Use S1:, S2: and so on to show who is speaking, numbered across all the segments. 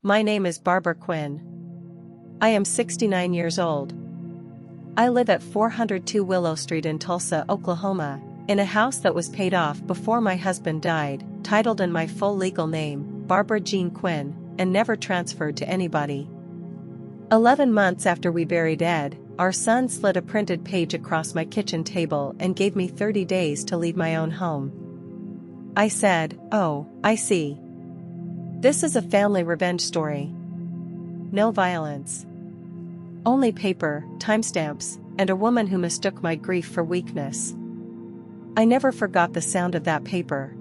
S1: My name is Barbara Quinn. I am 69 years old. I live at 402 Willow Street in Tulsa, Oklahoma, in a house that was paid off before my husband died, titled in my full legal name, Barbara Jean Quinn, and never transferred to anybody. 11 months after we buried Ed, our son slid a printed page across my kitchen table and gave me 30 days to leave my own home. I said, "Oh, I see. This is a family revenge story. No violence. Only paper, timestamps, and a woman who mistook my grief for weakness." I never forgot the sound of that paper.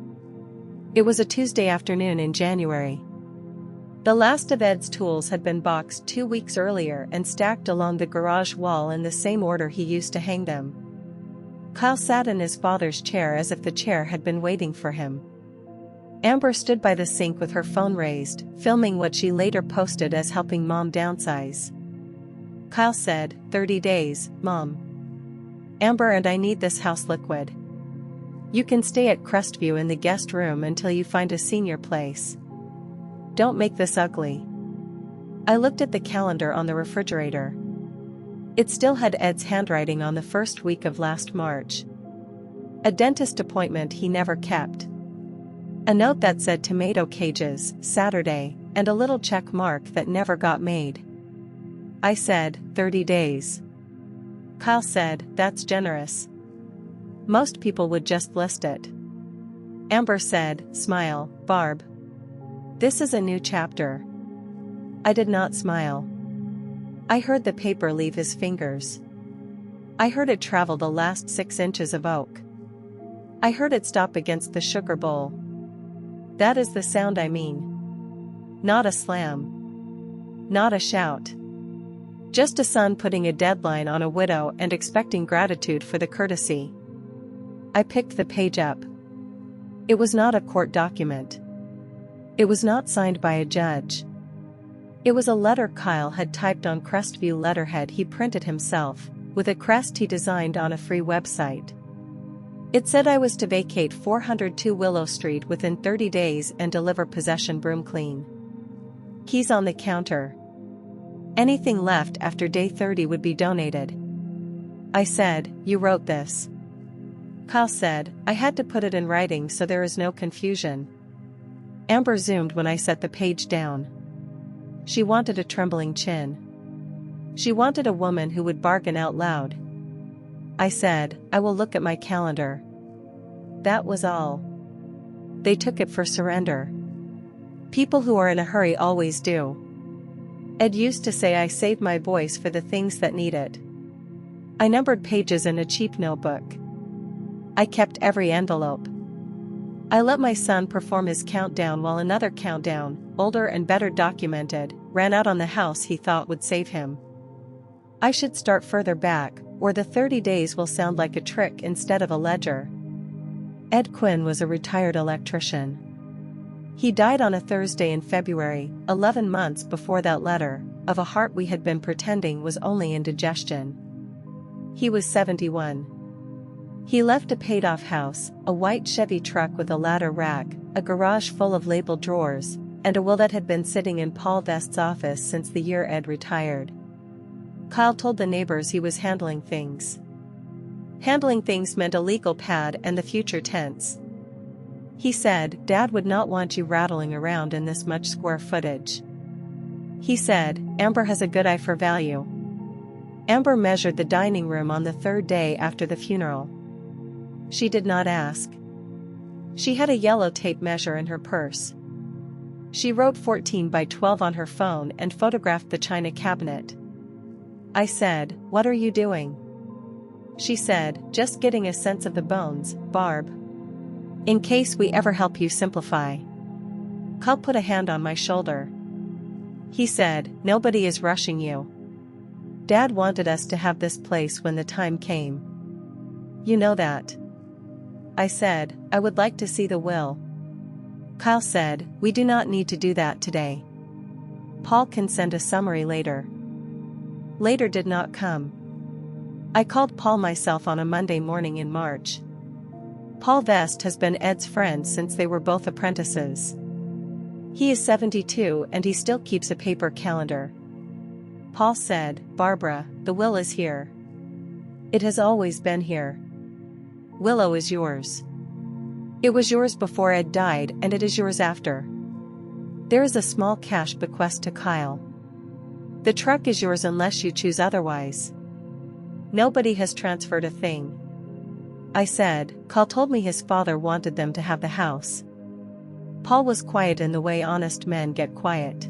S1: It was a Tuesday afternoon in January. The last of Ed's tools had been boxed 2 weeks earlier and stacked along the garage wall in the same order he used to hang them. Kyle sat in his father's chair as if the chair had been waiting for him. Amber stood by the sink with her phone raised, filming what she later posted as helping Mom downsize. Kyle said, "30 days, Mom. Amber and I need this house liquid. You can stay at Crestview in the guest room until you find a senior place. Don't make this ugly." I looked at the calendar on the refrigerator. It still had Ed's handwriting on the first week of last March. A dentist appointment he never kept. A note that said tomato cages, Saturday, and a little check mark that never got made. I said, 30 days. Kyle said, "That's generous. Most people would just list it." Amber said, "Smile, Barb. This is a new chapter." I did not smile. I heard the paper leave his fingers. I heard it travel the last 6 inches of oak. I heard it stop against the sugar bowl. That is the sound I mean. Not a slam. Not a shout. Just a son putting a deadline on a widow and expecting gratitude for the courtesy. I picked the page up. It was not a court document. It was not signed by a judge. It was a letter Kyle had typed on Crestview letterhead he printed himself, with a crest he designed on a free website. It said I was to vacate 402 Willow Street within 30 days and deliver possession broom clean. Keys on the counter. Anything left after day 30 would be donated. I said, "You wrote this." Kyle said, "I had to put it in writing so there is no confusion." Amber zoomed when I set the page down. She wanted a trembling chin. She wanted a woman who would bargain out loud. I said, "I will look at my calendar." That was all. They took it for surrender. People who are in a hurry always do. Ed used to say I save my voice for the things that need it. I numbered pages in a cheap notebook. I kept every envelope. I let my son perform his countdown while another countdown, older and better documented, ran out on the house he thought would save him. I should start further back, or the 30 days will sound like a trick instead of a ledger. Ed Quinn was a retired electrician. He died on a Thursday in February, 11 months before that letter, of a heart we had been pretending was only indigestion. He was 71. He left a paid-off house, a white Chevy truck with a ladder rack, a garage full of labeled drawers, and a will that had been sitting in Paul Vest's office since the year Ed retired. Kyle told the neighbors he was handling things. Handling things meant a legal pad and the future tense. He said, "Dad would not want you rattling around in this much square footage." He said, "Amber has a good eye for value." Amber measured the dining room on the 3rd day after the funeral. She did not ask. She had a yellow tape measure in her purse. She wrote 14 by 12 on her phone and photographed the china cabinet. I said, "What are you doing?" She said, "Just getting a sense of the bones, Barb. In case we ever help you simplify." Kyle put a hand on my shoulder. He said, "Nobody is rushing you. Dad wanted us to have this place when the time came. You know that." I said, "I would like to see the will." Kyle said, "We do not need to do that today. Paul can send a summary later." Later did not come. I called Paul myself on a Monday morning in March. Paul Vest has been Ed's friend since they were both apprentices. He is 72 and he still keeps a paper calendar. Paul said, Barbara, the will is here. It has always been here. Willow is yours. It was yours before Ed died and it is yours after. There is a small cash bequest to Kyle. The truck is yours unless you choose otherwise. Nobody has transferred a thing. I said, Kyle told me his father wanted them to have the house. Paul was quiet in the way honest men get quiet.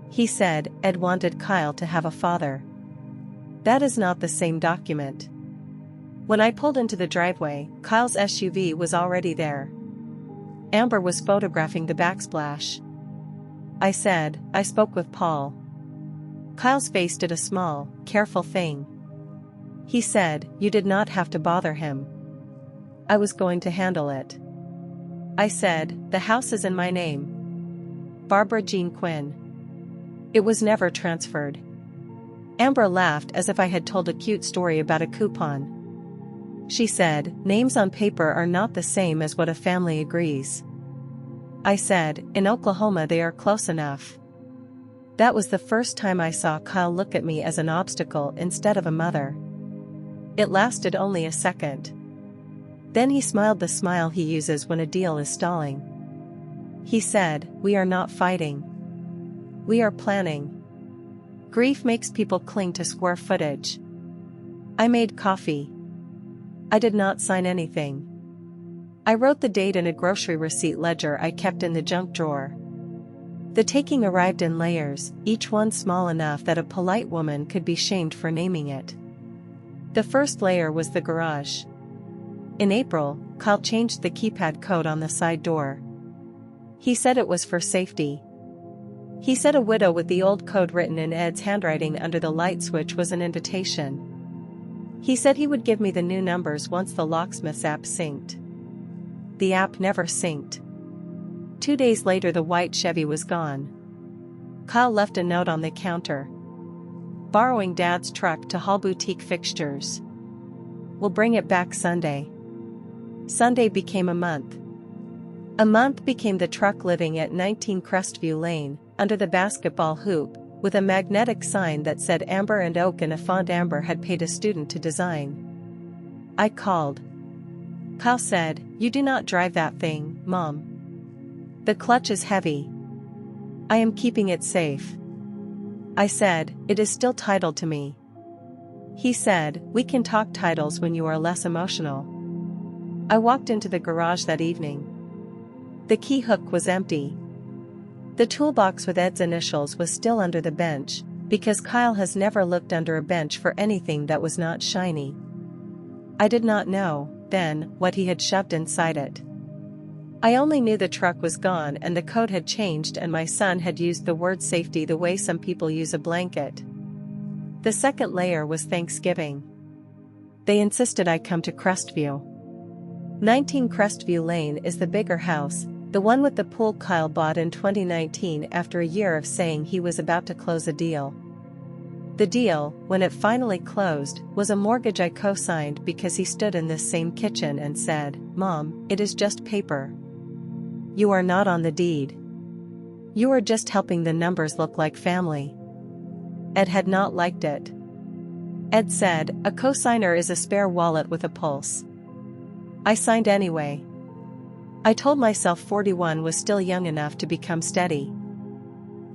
S1: He said, Ed wanted Kyle to have a father. That is not the same document. When I pulled into the driveway, Kyle's SUV was already there. Amber was photographing the backsplash. I said, I spoke with Paul. Kyle's face did a small, careful thing. He said, you did not have to bother him. I was going to handle it. I said, the house is in my name. Barbara Jean Quinn. It was never transferred. Amber laughed as if I had told a cute story about a coupon. She said, names on paper are not the same as what a family agrees. I said, in Oklahoma they are close enough. That was the first time I saw Kyle look at me as an obstacle instead of a mother. It lasted only a second. Then he smiled the smile he uses when a deal is stalling. He said, we are not fighting. We are planning. Grief makes people cling to square footage. I made coffee. I did not sign anything. I wrote the date in a grocery receipt ledger I kept in the junk drawer. The taking arrived in layers, each one small enough that a polite woman could be shamed for naming it. The first layer was the garage. In April, Kyle changed the keypad code on the side door. He said it was for safety. He said a widow with the old code written in Ed's handwriting under the light switch was an invitation. He said he would give me the new numbers once the locksmith's app synced. The app never synced. 2 days later the white Chevy was gone. Kyle left a note on the counter. Borrowing Dad's truck to haul boutique fixtures. We'll bring it back Sunday. Sunday became a month. A month became the truck living at 19 Crestview Lane, under the basketball hoop, with a magnetic sign that said Amber and Oak and a font Amber had paid a student to design. I called. Kyle said, you do not drive that thing, Mom. The clutch is heavy. I am keeping it safe. I said, it is still titled to me. He said, we can talk titles when you are less emotional. I walked into the garage that evening. The key hook was empty. The toolbox with Ed's initials was still under the bench, because Kyle has never looked under a bench for anything that was not shiny. I did not know, then, what he had shoved inside it. I only knew the truck was gone and the code had changed and my son had used the word safety the way some people use a blanket. The second layer was Thanksgiving. They insisted I come to Crestview. 19 Crestview Lane is the bigger house, the one with the pool Kyle bought in 2019 after a year of saying he was about to close a deal. The deal, when it finally closed, was a mortgage I co-signed because he stood in this same kitchen and said, Mom, it is just paper. You are not on the deed. You are just helping the numbers look like family. Ed had not liked it. Ed said, a co-signer is a spare wallet with a pulse. I signed anyway. I told myself 41 was still young enough to become steady.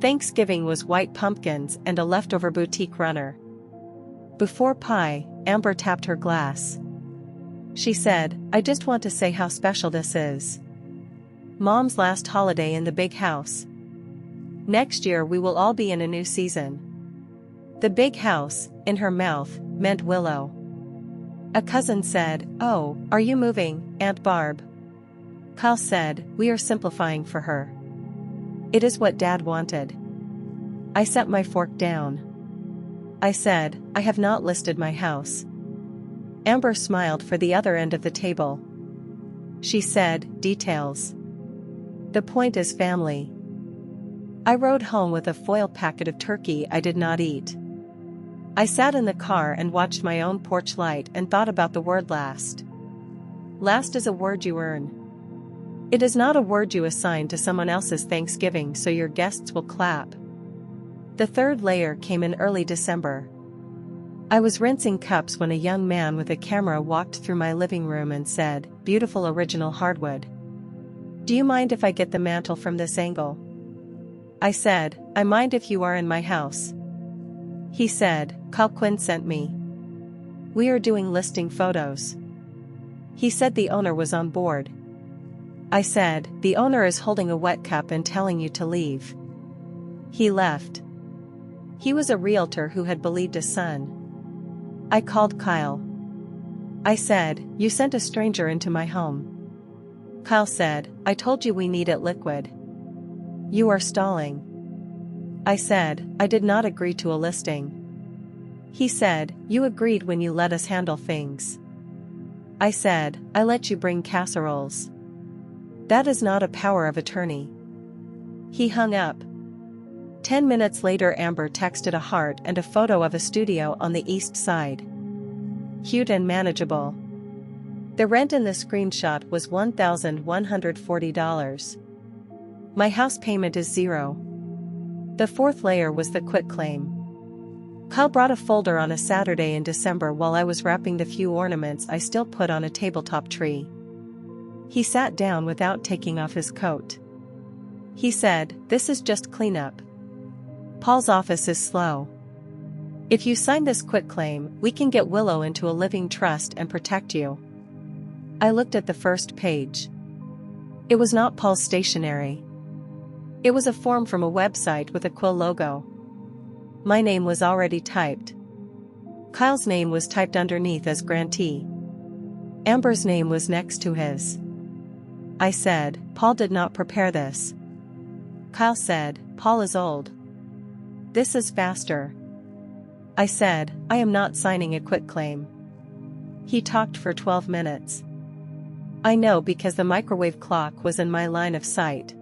S1: Thanksgiving was white pumpkins and a leftover boutique runner. Before pie, Amber tapped her glass. She said, I just want to say how special this is. Mom's last holiday in the big house. Next year we will all be in a new season. The big house, in her mouth, meant Willow. A cousin said, oh, are you moving, Aunt Barb? Kyle said, we are simplifying for her. It is what Dad wanted. I set my fork down. I said, I have not listed my house. Amber smiled for the other end of the table. She said, details. The point is family. I rode home with a foil packet of turkey I did not eat. I sat in the car and watched my own porch light and thought about the word last. Last is a word you earn. It is not a word you assign to someone else's Thanksgiving so your guests will clap. The third layer came in early December. I was rinsing cups when a young man with a camera walked through my living room and said, "Beautiful original hardwood. Do you mind if I get the mantle from this angle?" I said, "I mind if you are in my house." He said, "Call Quinn sent me. We are doing listing photos." He said the owner was on board. I said, "The owner is holding a wet cup and telling you to leave." He left. He was a realtor who had believed his son. I called Kyle. I said, "You sent a stranger into my home." Kyle said, "I told you we need it liquid. You are stalling." I said, "I did not agree to a listing." He said, "You agreed when you let us handle things." I said, "I let you bring casseroles. That is not a power of attorney." He hung up. 10 minutes later Amber texted a heart and a photo of a studio on the east side. Cute and manageable. The rent in the screenshot was $1,140. My house payment is $0. The fourth layer was the quitclaim. Kyle brought a folder on a Saturday in December while I was wrapping the few ornaments I still put on a tabletop tree. He sat down without taking off his coat. He said, "This is just cleanup. Paul's office is slow. If you sign this quitclaim, we can get Willow into a living trust and protect you." I looked at the first page. It was not Paul's stationery. It was a form from a website with a quill logo. My name was already typed. Kyle's name was typed underneath as grantee. Amber's name was next to his. I said, "Paul did not prepare this." Kyle said, "Paul is old. This is faster." I said, "I am not signing a quitclaim." He talked for 12 minutes. I know because the microwave clock was in my line of sight.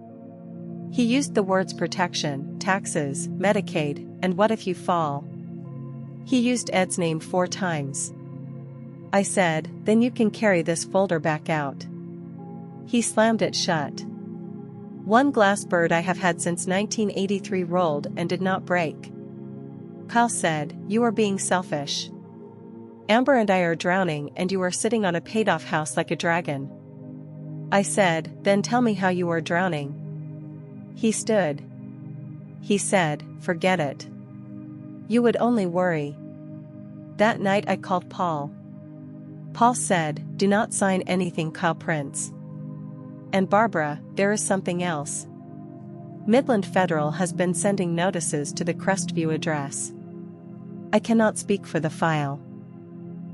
S1: He used the words protection, taxes, Medicaid, and what if you fall. He used Ed's name 4 times. I said, "Then you can carry this folder back out." He slammed it shut. One glass bird I have had since 1983 rolled and did not break. Kyle said, "You are being selfish. Amber and I are drowning and you are sitting on a paid-off house like a dragon." I said, "Then tell me how you are drowning." He stood. He said, "Forget it. You would only worry." That night I called Paul. Paul said, "Do not sign anything Kyle prints. And Barbara, there is something else. Midland Federal has been sending notices to the Crestview address. I cannot speak for the file.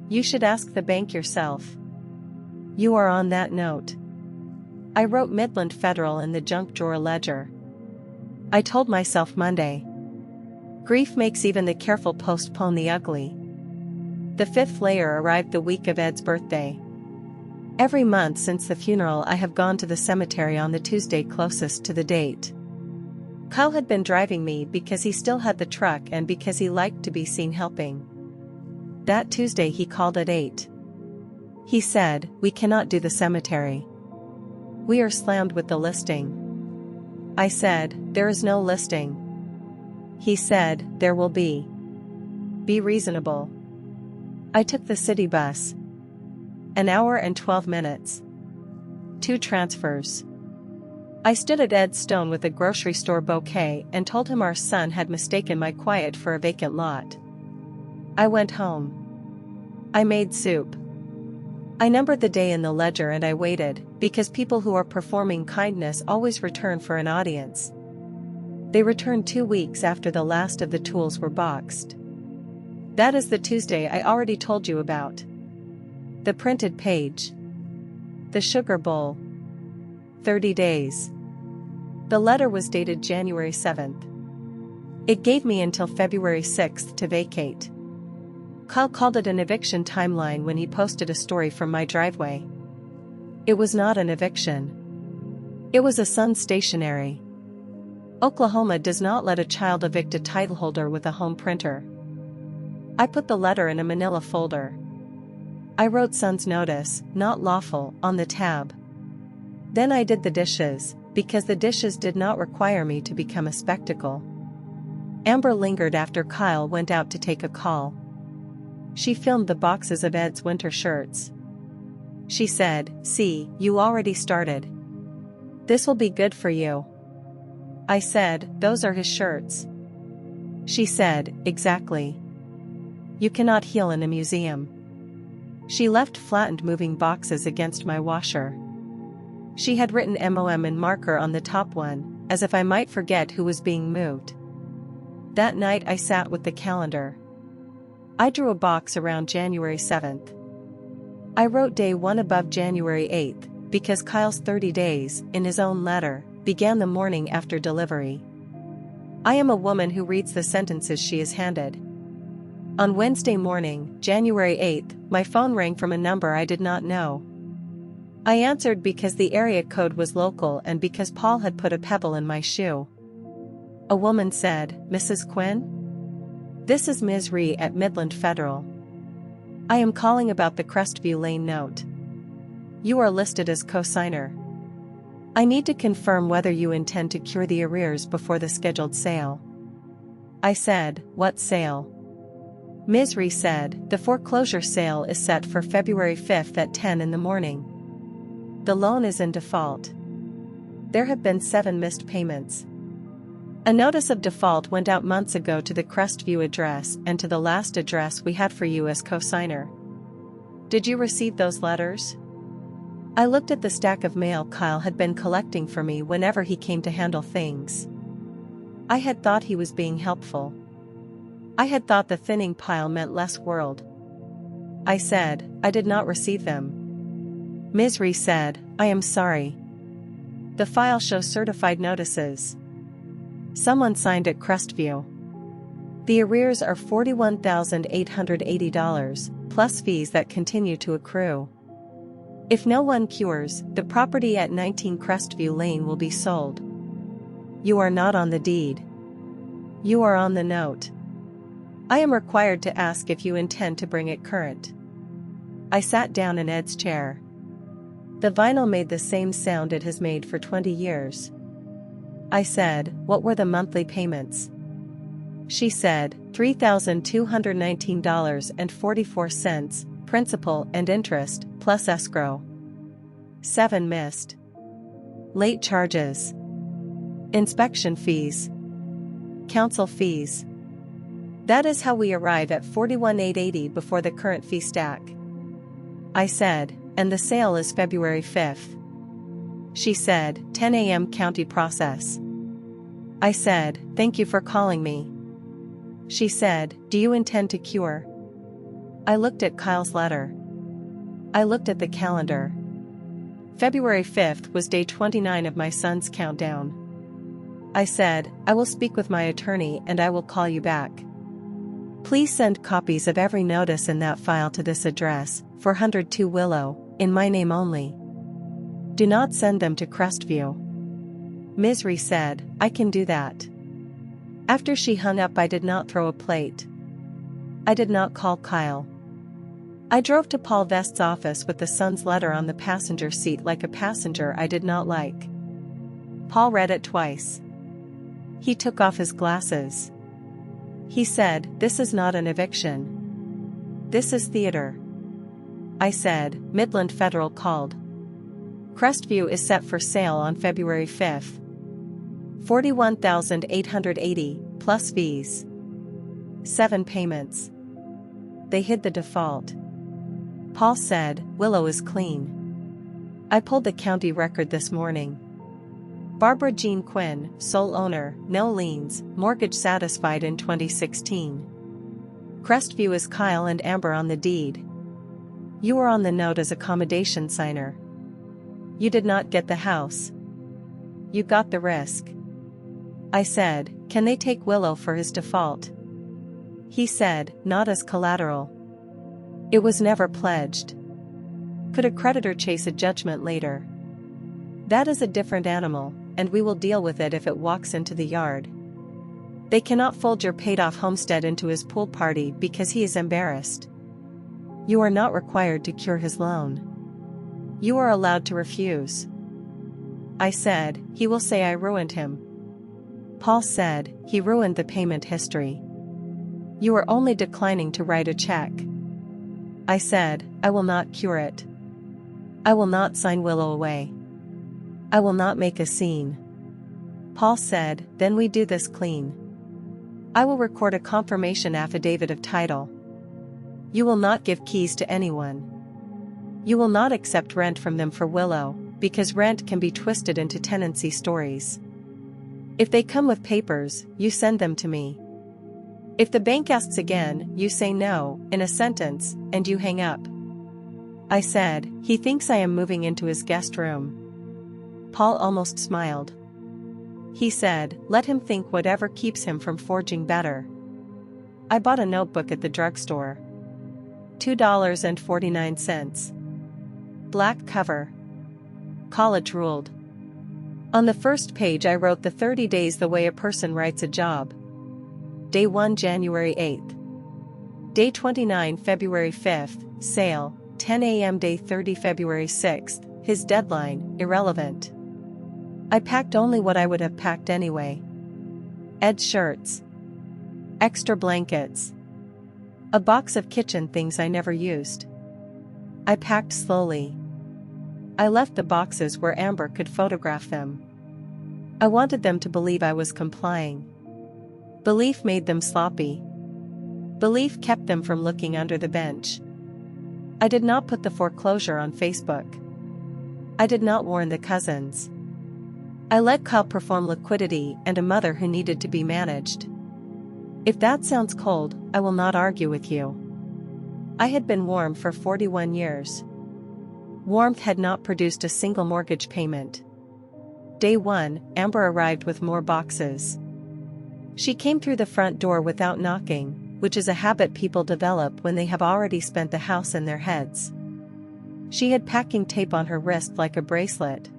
S1: You should ask the bank yourself. You are on that note." I wrote Midland Federal in the junk drawer ledger. I told myself Monday. Grief makes even the careful postpone the ugly. The fifth layer arrived the week of Ed's birthday. Every month since the funeral I have gone to the cemetery on the Tuesday closest to the date. Kyle had been driving me because he still had the truck and because he liked to be seen helping. That Tuesday he called at 8. He said, "We cannot do the cemetery. We are slammed with the listing." I said, "There is no listing." He said, "There will be. Be reasonable." I took the city bus. An hour and 12 minutes. 2 transfers. I stood at Ed's stone with a grocery store bouquet and told him our son had mistaken my quiet for a vacant lot. I went home. I made soup. I numbered the day in the ledger and I waited, because people who are performing kindness always return for an audience. They returned 2 weeks after the last of the tools were boxed. That is the Tuesday I already told you about. The printed page. The sugar bowl. 30 days. The letter was dated January 7th. It gave me until February 6th to vacate. Kyle called it an eviction timeline when he posted a story from my driveway. It was not an eviction. It was a son's stationery. Oklahoma does not let a child evict a titleholder with a home printer. I put the letter in a manila folder. I wrote son's notice, not lawful, on the tab. Then I did the dishes, because the dishes did not require me to become a spectacle. Amber lingered after Kyle went out to take a call. She filmed the boxes of Ed's winter shirts. She said, "See, you already started. This will be good for you." I said, "Those are his shirts." She said, "Exactly. You cannot heal in a museum." She left flattened moving boxes against my washer. She had written MOM in marker on the top one, as if I might forget who was being moved. That night I sat with the calendar. I drew a box around January 7th. I wrote day 1 above January 8th, because Kyle's 30 days, in his own letter, began the morning after delivery. I am a woman who reads the sentences she is handed. On Wednesday morning, January 8th, my phone rang from a number I did not know. I answered because the area code was local and because Paul had put a pebble in my shoe. A woman said, "Mrs. Quinn? This is Ms. Ree at Midland Federal. I am calling about the Crestview Lane note. You are listed as co-signer. I need to confirm whether you intend to cure the arrears before the scheduled sale." I said, "What sale?" Ms. Ree said, "The foreclosure sale is set for February 5th at 10 in the morning. The loan is in default. There have been 7 missed payments. A notice of default went out months ago to the Crestview address and to the last address we had for you as co-signer. Did you receive those letters?" I looked at the stack of mail Kyle had been collecting for me whenever he came to handle things. I had thought he was being helpful. I had thought the thinning pile meant less world. I said, "I did not receive them." Ms. Ree said, "I am sorry. The file shows certified notices. Someone signed at Crestview. The arrears are $41,880, plus fees that continue to accrue. If no one cures, the property at 19 Crestview Lane will be sold. You are not on the deed. You are on the note. I am required to ask if you intend to bring it current." I sat down in Ed's chair. The vinyl made the same sound it has made for 20 years. I said, "What were the monthly payments?" She said, $3,219.44, principal and interest, plus escrow. 7 missed. Late charges. Inspection fees. Council fees. That is how we arrive at $41,880 before the current fee stack. I said, "And the sale is February 5th. She said, 10 a.m. county process. I said, "Thank you for calling me." She said, "Do you intend to cure?" I looked at Kyle's letter. I looked at the calendar. February 5th was day 29 of my son's countdown. I said, "I will speak with my attorney and I will call you back. Please send copies of every notice in that file to this address, 402 Willow, in my name only. Do not send them to Crestview." Ms. Ree said, "I can do that." After she hung up, I did not throw a plate. I did not call Kyle. I drove to Paul Vest's office with the son's letter on the passenger seat like a passenger I did not like. Paul read it twice. He took off his glasses. He said, "This is not an eviction. This is theater." I said, "Midland Federal called. Crestview is set for sale on February 5th. $41,880, plus fees. 7 payments. They hid the default." Paul said, "Willow is clean. I pulled the county record this morning. Barbara Jean Quinn, sole owner, no liens, mortgage satisfied in 2016. Crestview is Kyle and Amber on the deed. You are on the note as accommodation signer. You did not get the house. You got the risk." I said, "Can they take Willow for his default?" He said, "Not as collateral. It was never pledged. Could a creditor chase a judgment later? That is a different animal, and we will deal with it if it walks into the yard. They cannot fold your paid-off homestead into his pool party because he is embarrassed. You are not required to cure his loan. You are allowed to refuse. I said, he will say I ruined him. Paul said, he ruined the payment history. You are only declining to write a check. I said, I will not cure it. I will not sign Willow away. I will not make a scene. Paul said, then we do this clean. I will record a confirmation affidavit of title. You will not give keys to anyone. You will not accept rent from them for Willow, because rent can be twisted into tenancy stories. If they come with papers, you send them to me. If the bank asks again, you say no, in a sentence, and you hang up. I said, he thinks I am moving into his guest room. Paul almost smiled. He said, let him think whatever keeps him from forging better. I bought a notebook at the drugstore. $2.49. Black cover. College ruled. On the first page I wrote the 30 days the way a person writes a job. Day 1 January 8th. Day 29 February 5th, sale, 10 a.m. Day 30 February 6th, his deadline, irrelevant. I packed only what I would have packed anyway. Ed's shirts. Extra blankets. A box of kitchen things I never used. I packed slowly. I left the boxes where Amber could photograph them. I wanted them to believe I was complying. Belief made them sloppy. Belief kept them from looking under the bench. I did not put the foreclosure on Facebook. I did not warn the cousins. I let Kyle perform liquidity and a mother who needed to be managed. If that sounds cold, I will not argue with you. I had been warm for 41 years. Warmth had not produced a single mortgage payment. Day 1, Amber arrived with more boxes. She came through the front door without knocking, which is a habit people develop when they have already spent the house in their heads. She had packing tape on her wrist like a bracelet.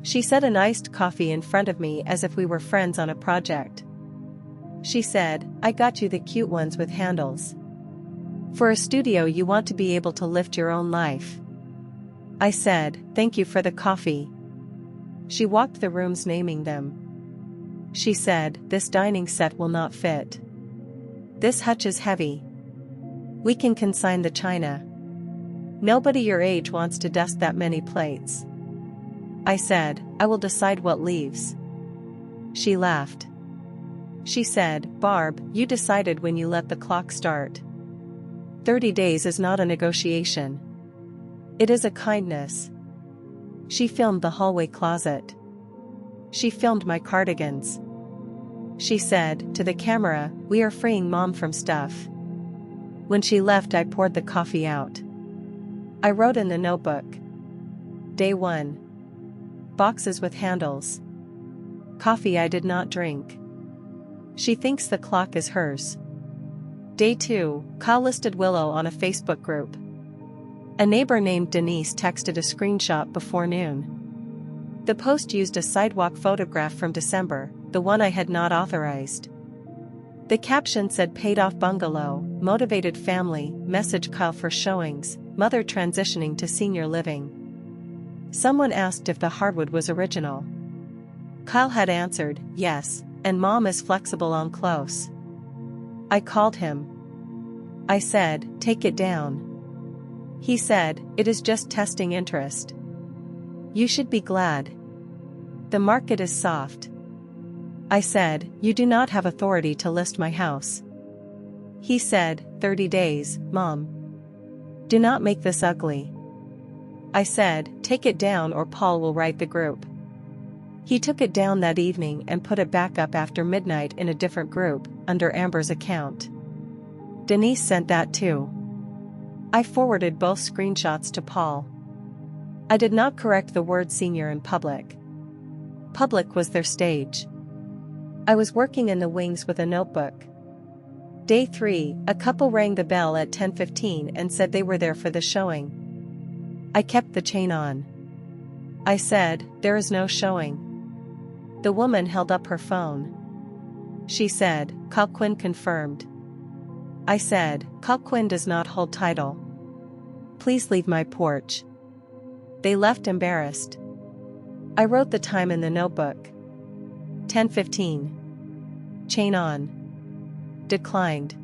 S1: She set an iced coffee in front of me as if we were friends on a project. She said, I got you the cute ones with handles. For a studio you want to be able to lift your own life. I said, thank you for the coffee. She walked the rooms naming them. She said, this dining set will not fit. This hutch is heavy. We can consign the china. Nobody your age wants to dust that many plates. I said, I will decide what leaves. She laughed. She said, Barb, you decided when you let the clock start. 30 days is not a negotiation. It is a kindness. She filmed the hallway closet. She filmed my cardigans. She said, to the camera, we are freeing Mom from stuff. When she left I poured the coffee out. I wrote in the notebook. Day 1. Boxes with handles. Coffee I did not drink. She thinks the clock is hers. Day 2, Kyle listed Willow on a Facebook group. A neighbor named Denise texted a screenshot before noon. The post used a sidewalk photograph from December, the one I had not authorized. The caption said paid off bungalow, motivated family, message Kyle for showings, mother transitioning to senior living. Someone asked if the hardwood was original. Kyle had answered, yes, and Mom is flexible on close. I called him. I said, take it down. He said, it is just testing interest. You should be glad. The market is soft. I said, you do not have authority to list my house. He said, 30 days, Mom. Do not make this ugly. I said, take it down or Paul will write the group. He took it down that evening and put it back up after midnight in a different group, under Amber's account. Denise sent that too. I forwarded both screenshots to Paul. I did not correct the word senior in public. Public was their stage. I was working in the wings with a notebook. Day 3, a couple rang the bell at 10:15 and said they were there for the showing. I kept the chain on. I said, there is no showing. The woman held up her phone. She said, Kyle Quinn confirmed. I said, Kyle Quinn does not hold title. Please leave my porch. They left embarrassed. I wrote the time in the notebook. 10:15. Chain on. Declined.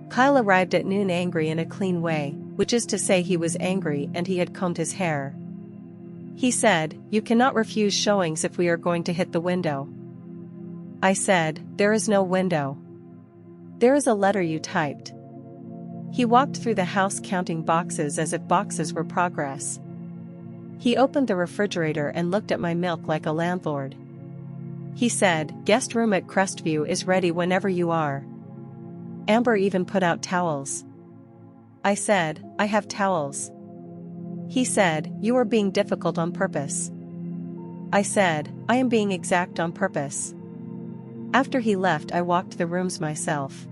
S1: Kyle arrived at noon angry in a clean way, which is to say he was angry and he had combed his hair. He said, "You cannot refuse showings if we are going to hit the window." I said, "There is no window. There is a letter you typed." He walked through the house counting boxes as if boxes were progress. He opened the refrigerator and looked at my milk like a landlord. He said, "Guest room at Crestview is ready whenever you are." Amber even put out towels. I said, "I have towels." He said, "You are being difficult on purpose." I said, "I am being exact on purpose." After he left, I walked the rooms myself.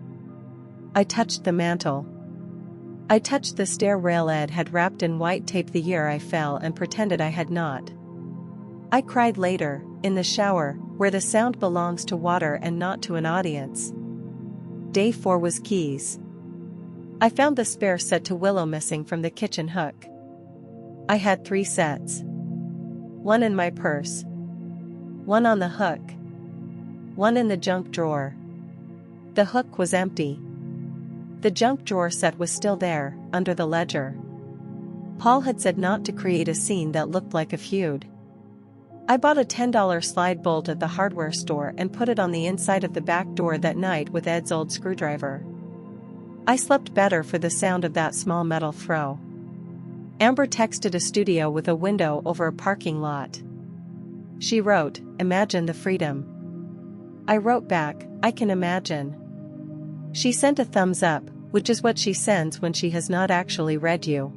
S1: I touched the mantel. I touched the stair rail Ed had wrapped in white tape the year I fell and pretended I had not. I cried later, in the shower, where the sound belongs to water and not to an audience. Day 4 was keys. I found the spare set to Willow missing from the kitchen hook. I had 3 sets. One in my purse. One on the hook. One in the junk drawer. The hook was empty. The junk drawer set was still there, under the ledger. Paul had said not to create a scene that looked like a feud. I bought a $10 slide bolt at the hardware store and put it on the inside of the back door that night with Ed's old screwdriver. I slept better for the sound of that small metal throw. Amber texted a studio with a window over a parking lot. She wrote, "Imagine the freedom." I wrote back, "I can imagine." She sent a thumbs up, which is what she sends when she has not actually read you.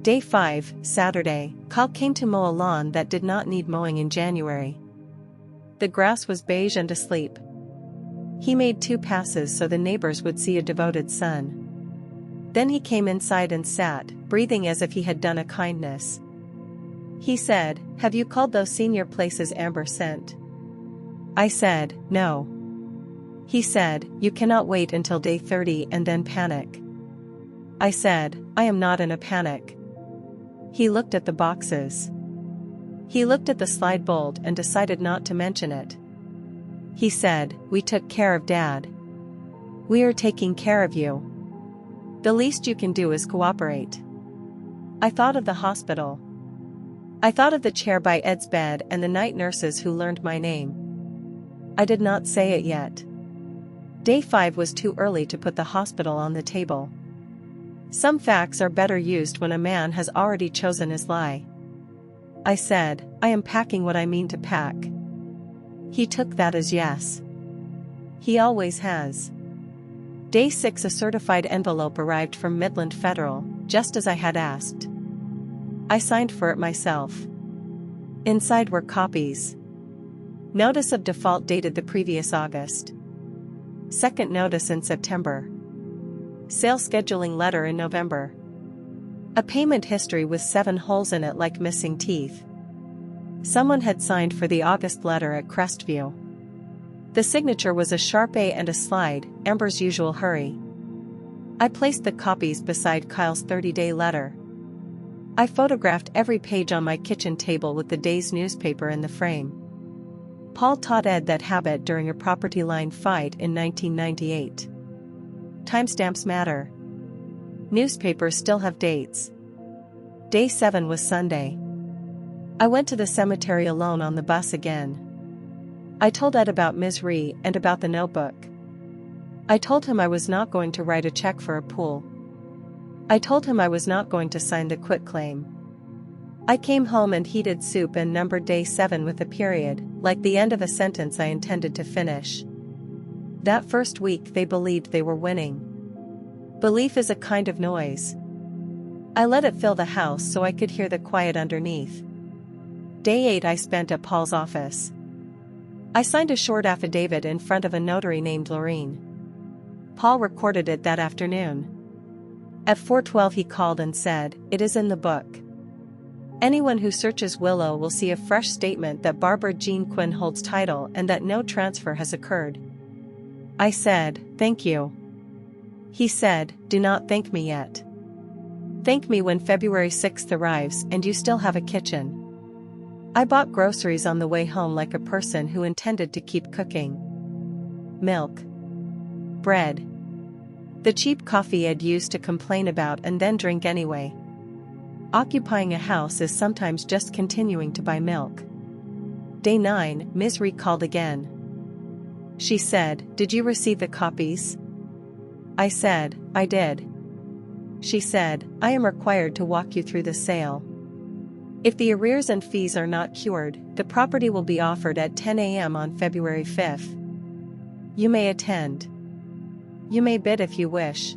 S1: Day 5, Saturday, Kyle came to mow a lawn that did not need mowing in January. The grass was beige and asleep. He made 2 passes so the neighbors would see a devoted son. Then he came inside and sat, breathing as if he had done a kindness. He said, "Have you called those senior places Amber sent?" I said, "No." He said, "You cannot wait until day 30 and then panic." I said, "I am not in a panic." He looked at the boxes. He looked at the slide bolt and decided not to mention it. He said, "We took care of Dad. We are taking care of you. The least you can do is cooperate." I thought of the hospital. I thought of the chair by Ed's bed and the night nurses who learned my name. I did not say it yet. Day 5 was too early to put the hospital on the table. Some facts are better used when a man has already chosen his lie. I said, "I am packing what I mean to pack." He took that as yes. He always has. Day 6, a certified envelope arrived from Midland Federal, just as I had asked. I signed for it myself. Inside were copies. Notice of default dated the previous August. Second notice in September. Sales scheduling letter in November. A payment history with 7 holes in it like missing teeth. Someone had signed for the August letter at Crestview. The signature was a sharp A and a slide, Amber's usual hurry. I placed the copies beside Kyle's 30-day letter. I photographed every page on my kitchen table with the day's newspaper in the frame. Paul taught Ed that habit during a property line fight in 1998. Timestamps matter. Newspapers still have dates. Day 7 was Sunday. I went to the cemetery alone on the bus again. I told Ed about Ms. Ree and about the notebook. I told him I was not going to write a check for a pool. I told him I was not going to sign the quitclaim. I came home and heated soup and numbered day 7 with a period, like the end of a sentence I intended to finish. That first week they believed they were winning. Belief is a kind of noise. I let it fill the house so I could hear the quiet underneath. Day 8 I spent at Paul's office. I signed a short affidavit in front of a notary named Lorene. Paul recorded it that afternoon. At 4:12 he called and said, "It is in the book. Anyone who searches Willow will see a fresh statement that Barbara Jean Quinn holds title and that no transfer has occurred." I said, "Thank you." He said, "Do not thank me yet. Thank me when February 6th arrives and you still have a kitchen." I bought groceries on the way home like a person who intended to keep cooking. Milk. Bread. The cheap coffee I'd used to complain about and then drink anyway. Occupying a house is sometimes just continuing to buy milk. Day 9, Misery called again. She said, "Did you receive the copies?" I said, "I did." She said, "I am required to walk you through the sale. If the arrears and fees are not cured, the property will be offered at 10 a.m. on February 5th. You may attend. You may bid if you wish.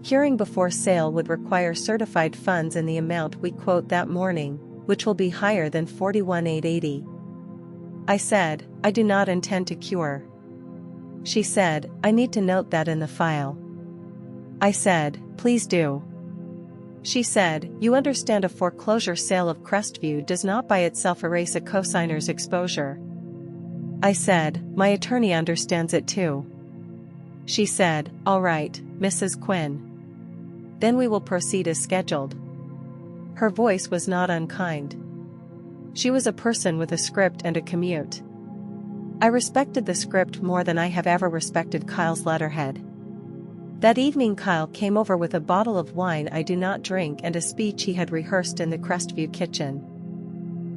S1: Curing before sale would require certified funds in the amount we quote that morning, which will be higher than $41,880. I said, "I do not intend to cure." She said, "I need to note that in the file." I said, "Please do." She said, "You understand a foreclosure sale of Crestview does not by itself erase a cosigner's exposure." I said, "My attorney understands it too." She said, "All right, Mrs. Quinn. Then we will proceed as scheduled." Her voice was not unkind. She was a person with a script and a commute. I respected the script more than I have ever respected Kyle's letterhead. That evening Kyle came over with a bottle of wine I do not drink and a speech he had rehearsed in the Crestview kitchen.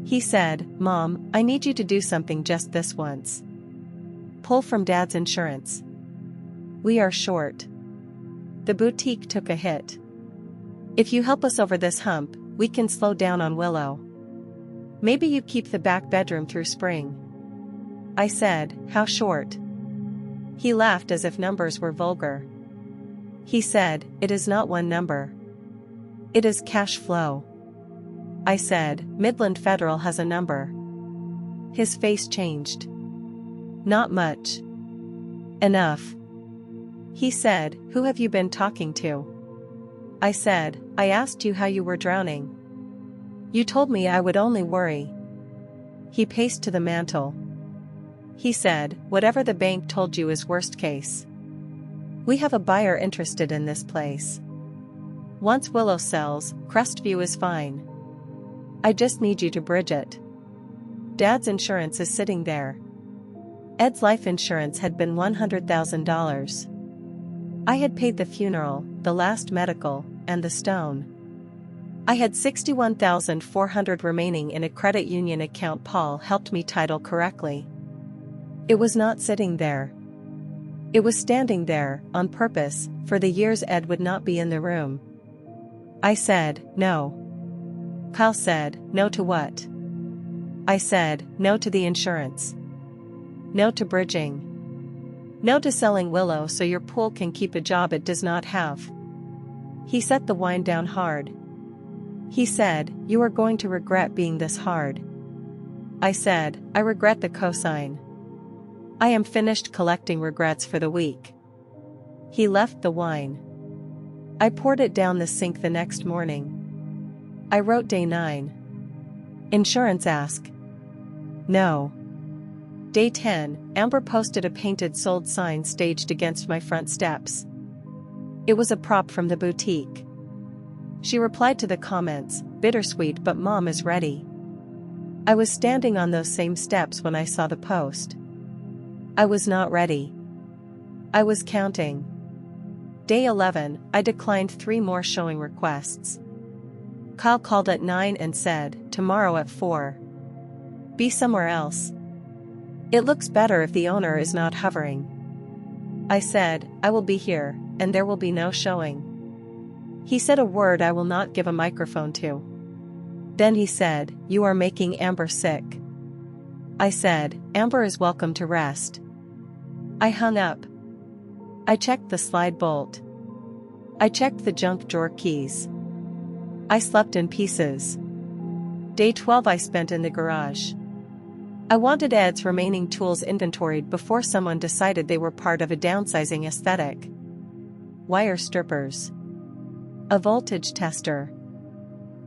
S1: He said, "Mom, I need you to do something just this once. Pull from Dad's insurance. We are short." The boutique took a hit. "If you help us over this hump, we can slow down on Willow. Maybe you keep the back bedroom through spring." I said, "How short?" He laughed as if numbers were vulgar. He said, "It is not one number. It is cash flow." I said, "Midland Federal has a number." His face changed. "Not much." "Enough." He said, "Who have you been talking to?" I said, "I asked you how you were drowning. You told me I would only worry." He paced to the mantel. He said, "Whatever the bank told you is worst case. We have a buyer interested in this place. Once Willow sells, Crestview is fine. I just need you to bridge it. Dad's insurance is sitting there." Ed's life insurance had been $100,000. I had paid the funeral, the last medical, and the stone. I had $61,400 remaining in a credit union account Paul helped me title correctly. It was not sitting there. It was standing there, on purpose, for the years Ed would not be in the room. I said, "No." Kyle said, "No to what?" I said, "No to the insurance. No to bridging. No to selling Willow so your pool can keep a job it does not have." He set the wine down hard. He said, "You are going to regret being this hard." I said, "I regret the cosign. I am finished collecting regrets for the week." He left the wine. I poured it down the sink the next morning. I wrote day 9. Insurance ask. No. Day 10, Amber posted a painted sold sign staged against my front steps. It was a prop from the boutique. She replied to the comments, "Bittersweet but Mom is ready." I was standing on those same steps when I saw the post. I was not ready. I was counting. Day 11, I declined 3 more showing requests. Kyle called at 9 and said, "Tomorrow at 4. Be somewhere else. It looks better if the owner is not hovering." I said, "I will be here, and there will be no showing." He said a word I will not give a microphone to. Then he said, "You are making Amber sick." I said, "Amber is welcome to rest." I hung up. I checked the slide bolt. I checked the junk drawer keys. I slept in pieces. Day 12 I spent in the garage. I wanted Ed's remaining tools inventoried before someone decided they were part of a downsizing aesthetic. Wire strippers. A voltage tester.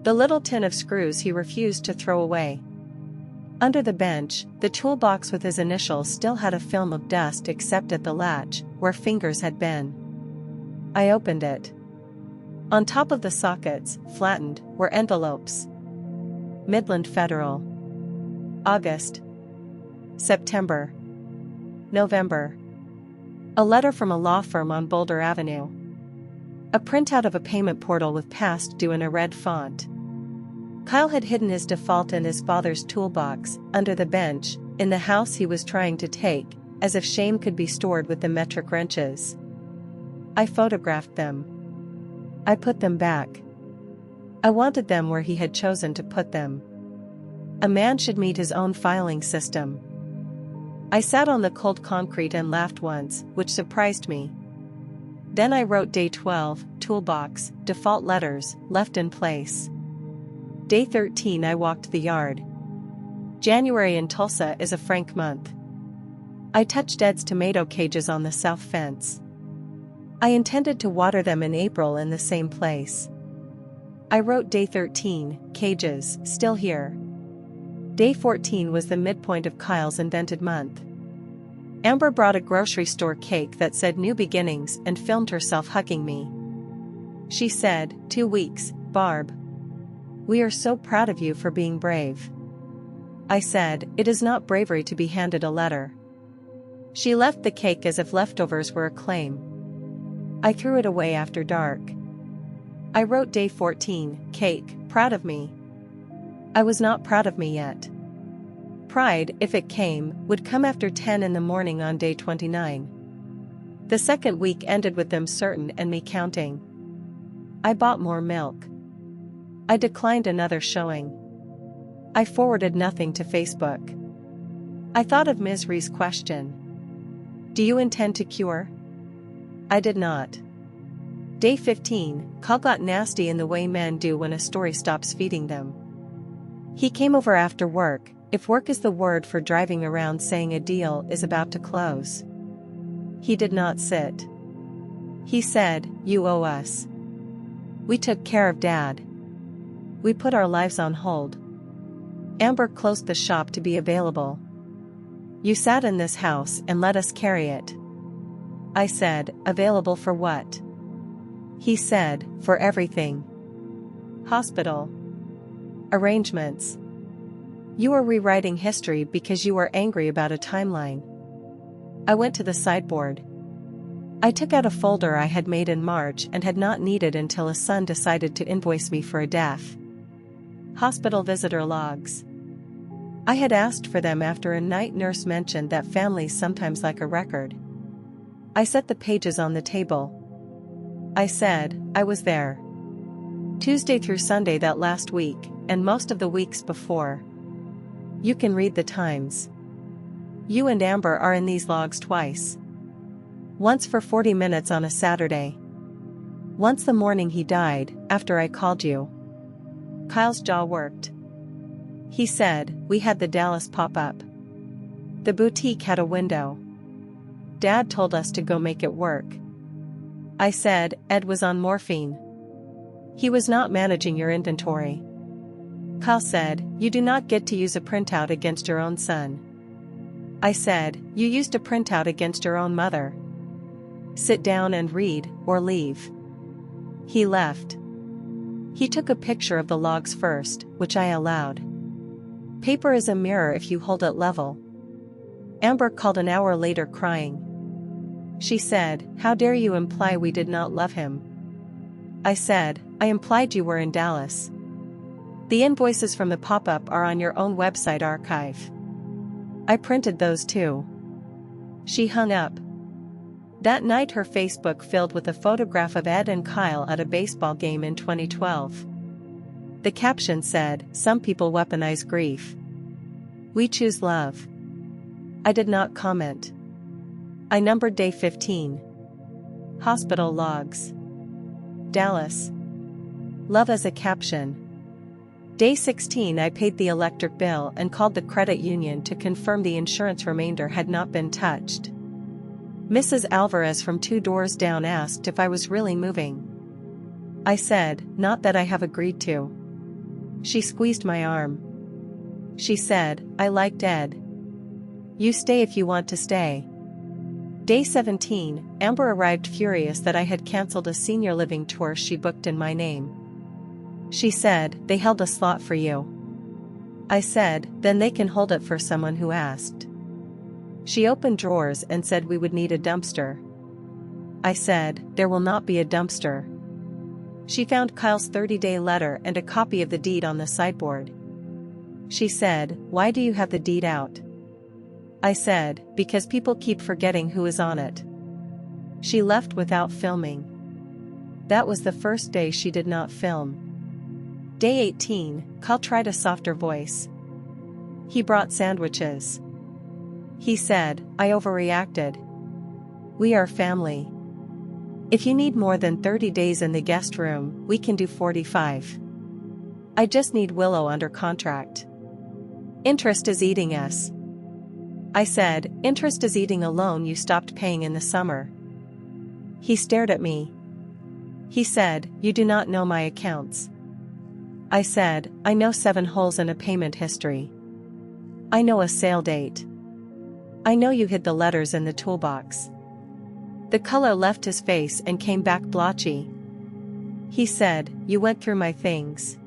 S1: The little tin of screws he refused to throw away. Under the bench, the toolbox with his initials still had a film of dust except at the latch, where fingers had been. I opened it. On top of the sockets, flattened, were envelopes. Midland Federal. August, September, November. A letter from a law firm on Boulder Avenue. A printout of a payment portal with past due in a red font. Kyle had hidden his default in his father's toolbox, under the bench, in the house he was trying to take, as if shame could be stored with the metric wrenches. I photographed them. I put them back. I wanted them where he had chosen to put them. A man should meet his own filing system. I sat on the cold concrete and laughed once, which surprised me. Then I wrote day 12, toolbox, default letters, left in place. Day 13 I walked the yard. January in Tulsa is a frank month. I touched Ed's tomato cages on the south fence. I intended to water them in April in the same place. I wrote day 13, cages, still here. Day 14 was the midpoint of Kyle's invented month. Amber brought a grocery store cake that said New Beginnings and filmed herself hugging me. She said, 2 weeks, Barb. We are so proud of you for being brave. I said, it is not bravery to be handed a letter. She left the cake as if leftovers were a claim. I threw it away after dark. I wrote day 14, cake, proud of me. I was not proud of me yet. Pride, if it came, would come after 10 in the morning on day 29. The second week ended with them certain and me counting. I bought more milk. I declined another showing. I forwarded nothing to Facebook. I thought of Misery's question. Do you intend to cure? I did not. Day 15, Kyle got nasty in the way men do when a story stops feeding them. He came over after work, if work is the word for driving around saying a deal is about to close. He did not sit. He said, you owe us. We took care of Dad. We put our lives on hold. Amber closed the shop to be available. You sat in this house and let us carry it. I said, available for what? He said, for everything. Hospital. Arrangements. You are rewriting history because you are angry about a timeline. I went to the sideboard. I took out a folder I had made in March and had not needed until a son decided to invoice me for a death. Hospital visitor logs. I had asked for them after a night nurse mentioned that families sometimes like a record. I set the pages on the table. I said, I was there. Tuesday through Sunday that last week, and most of the weeks before. You can read the times. You and Amber are in these logs twice. Once for 40 minutes on a Saturday. Once the morning he died, after I called you. Kyle's jaw worked. He said, we had the Dallas pop-up. The boutique had a window. Dad told us to go make it work. I said, Ed was on morphine. He was not managing your inventory. Kyle said, you do not get to use a printout against your own son. I said, you used a printout against your own mother. Sit down and read, or leave. He left. He took a picture of the logs first, which I allowed. Paper is a mirror if you hold it level. Amber called an hour later crying. She said, how dare you imply we did not love him? I said, I implied you were in Dallas. The invoices from the pop-up are on your own website archive. I printed those too. She hung up. That night her Facebook filled with a photograph of Ed and Kyle at a baseball game in 2012. The caption said, some people weaponize grief. We choose love. I did not comment. I numbered day 15. Hospital logs. Dallas. Love as a caption. Day 16 I paid the electric bill and called the credit union to confirm the insurance remainder had not been touched. Mrs. Alvarez from 2 doors down asked if I was really moving. I said, not that I have agreed to. She squeezed my arm. She said, I liked Ed. You stay if you want to stay. Day 17, Amber arrived furious that I had cancelled a senior living tour she booked in my name. She said, they held a slot for you. I said, then they can hold it for someone who asked. She opened drawers and said we would need a dumpster. I said, there will not be a dumpster. She found Kyle's 30-day letter and a copy of the deed on the sideboard. She said, why do you have the deed out? I said, because people keep forgetting who is on it. She left without filming. That was the first day she did not film. Day 18, Kyle tried a softer voice. He brought sandwiches. He said, I overreacted. We are family. If you need more than 30 days in the guest room, we can do 45. I just need Willow under contract. Interest is eating us. I said, interest is eating a loan you stopped paying in the summer. He stared at me. He said, you do not know my accounts. I said, I know 7 holes in a payment history. I know a sale date. I know you hid the letters in the toolbox. The color left his face and came back blotchy. He said, you went through my things.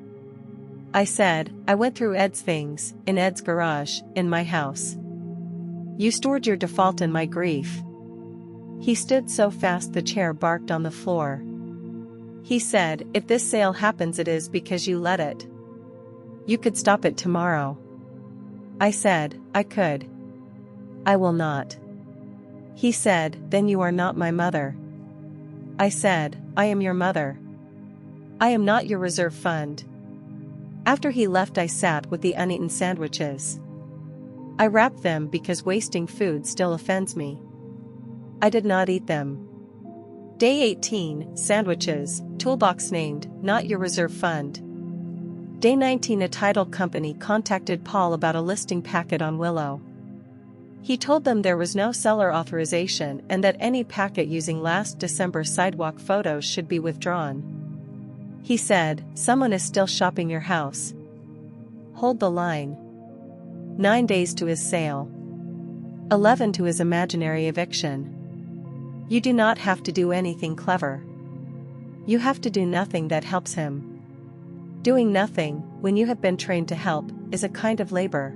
S1: I said, I went through Ed's things, in Ed's garage, in my house. You stored your default in my grief. He stood so fast the chair barked on the floor. He said, if this sale happens it is because you let it. You could stop it tomorrow. I said, I could. I will not. He said, then you are not my mother. I said, I am your mother. I am not your reserve fund. After he left I sat with the uneaten sandwiches. I wrapped them because wasting food still offends me. I did not eat them. Day 18, sandwiches, toolbox named, not your reserve fund. Day 19, a title company contacted Paul about a listing packet on Willow. He told them there was no seller authorization and that any packet using last December sidewalk photos should be withdrawn. He said, someone is still shopping your house. Hold the line. 9 days to his sale. 11 to his imaginary eviction. You do not have to do anything clever. You have to do nothing that helps him. Doing nothing, when you have been trained to help, is a kind of labor.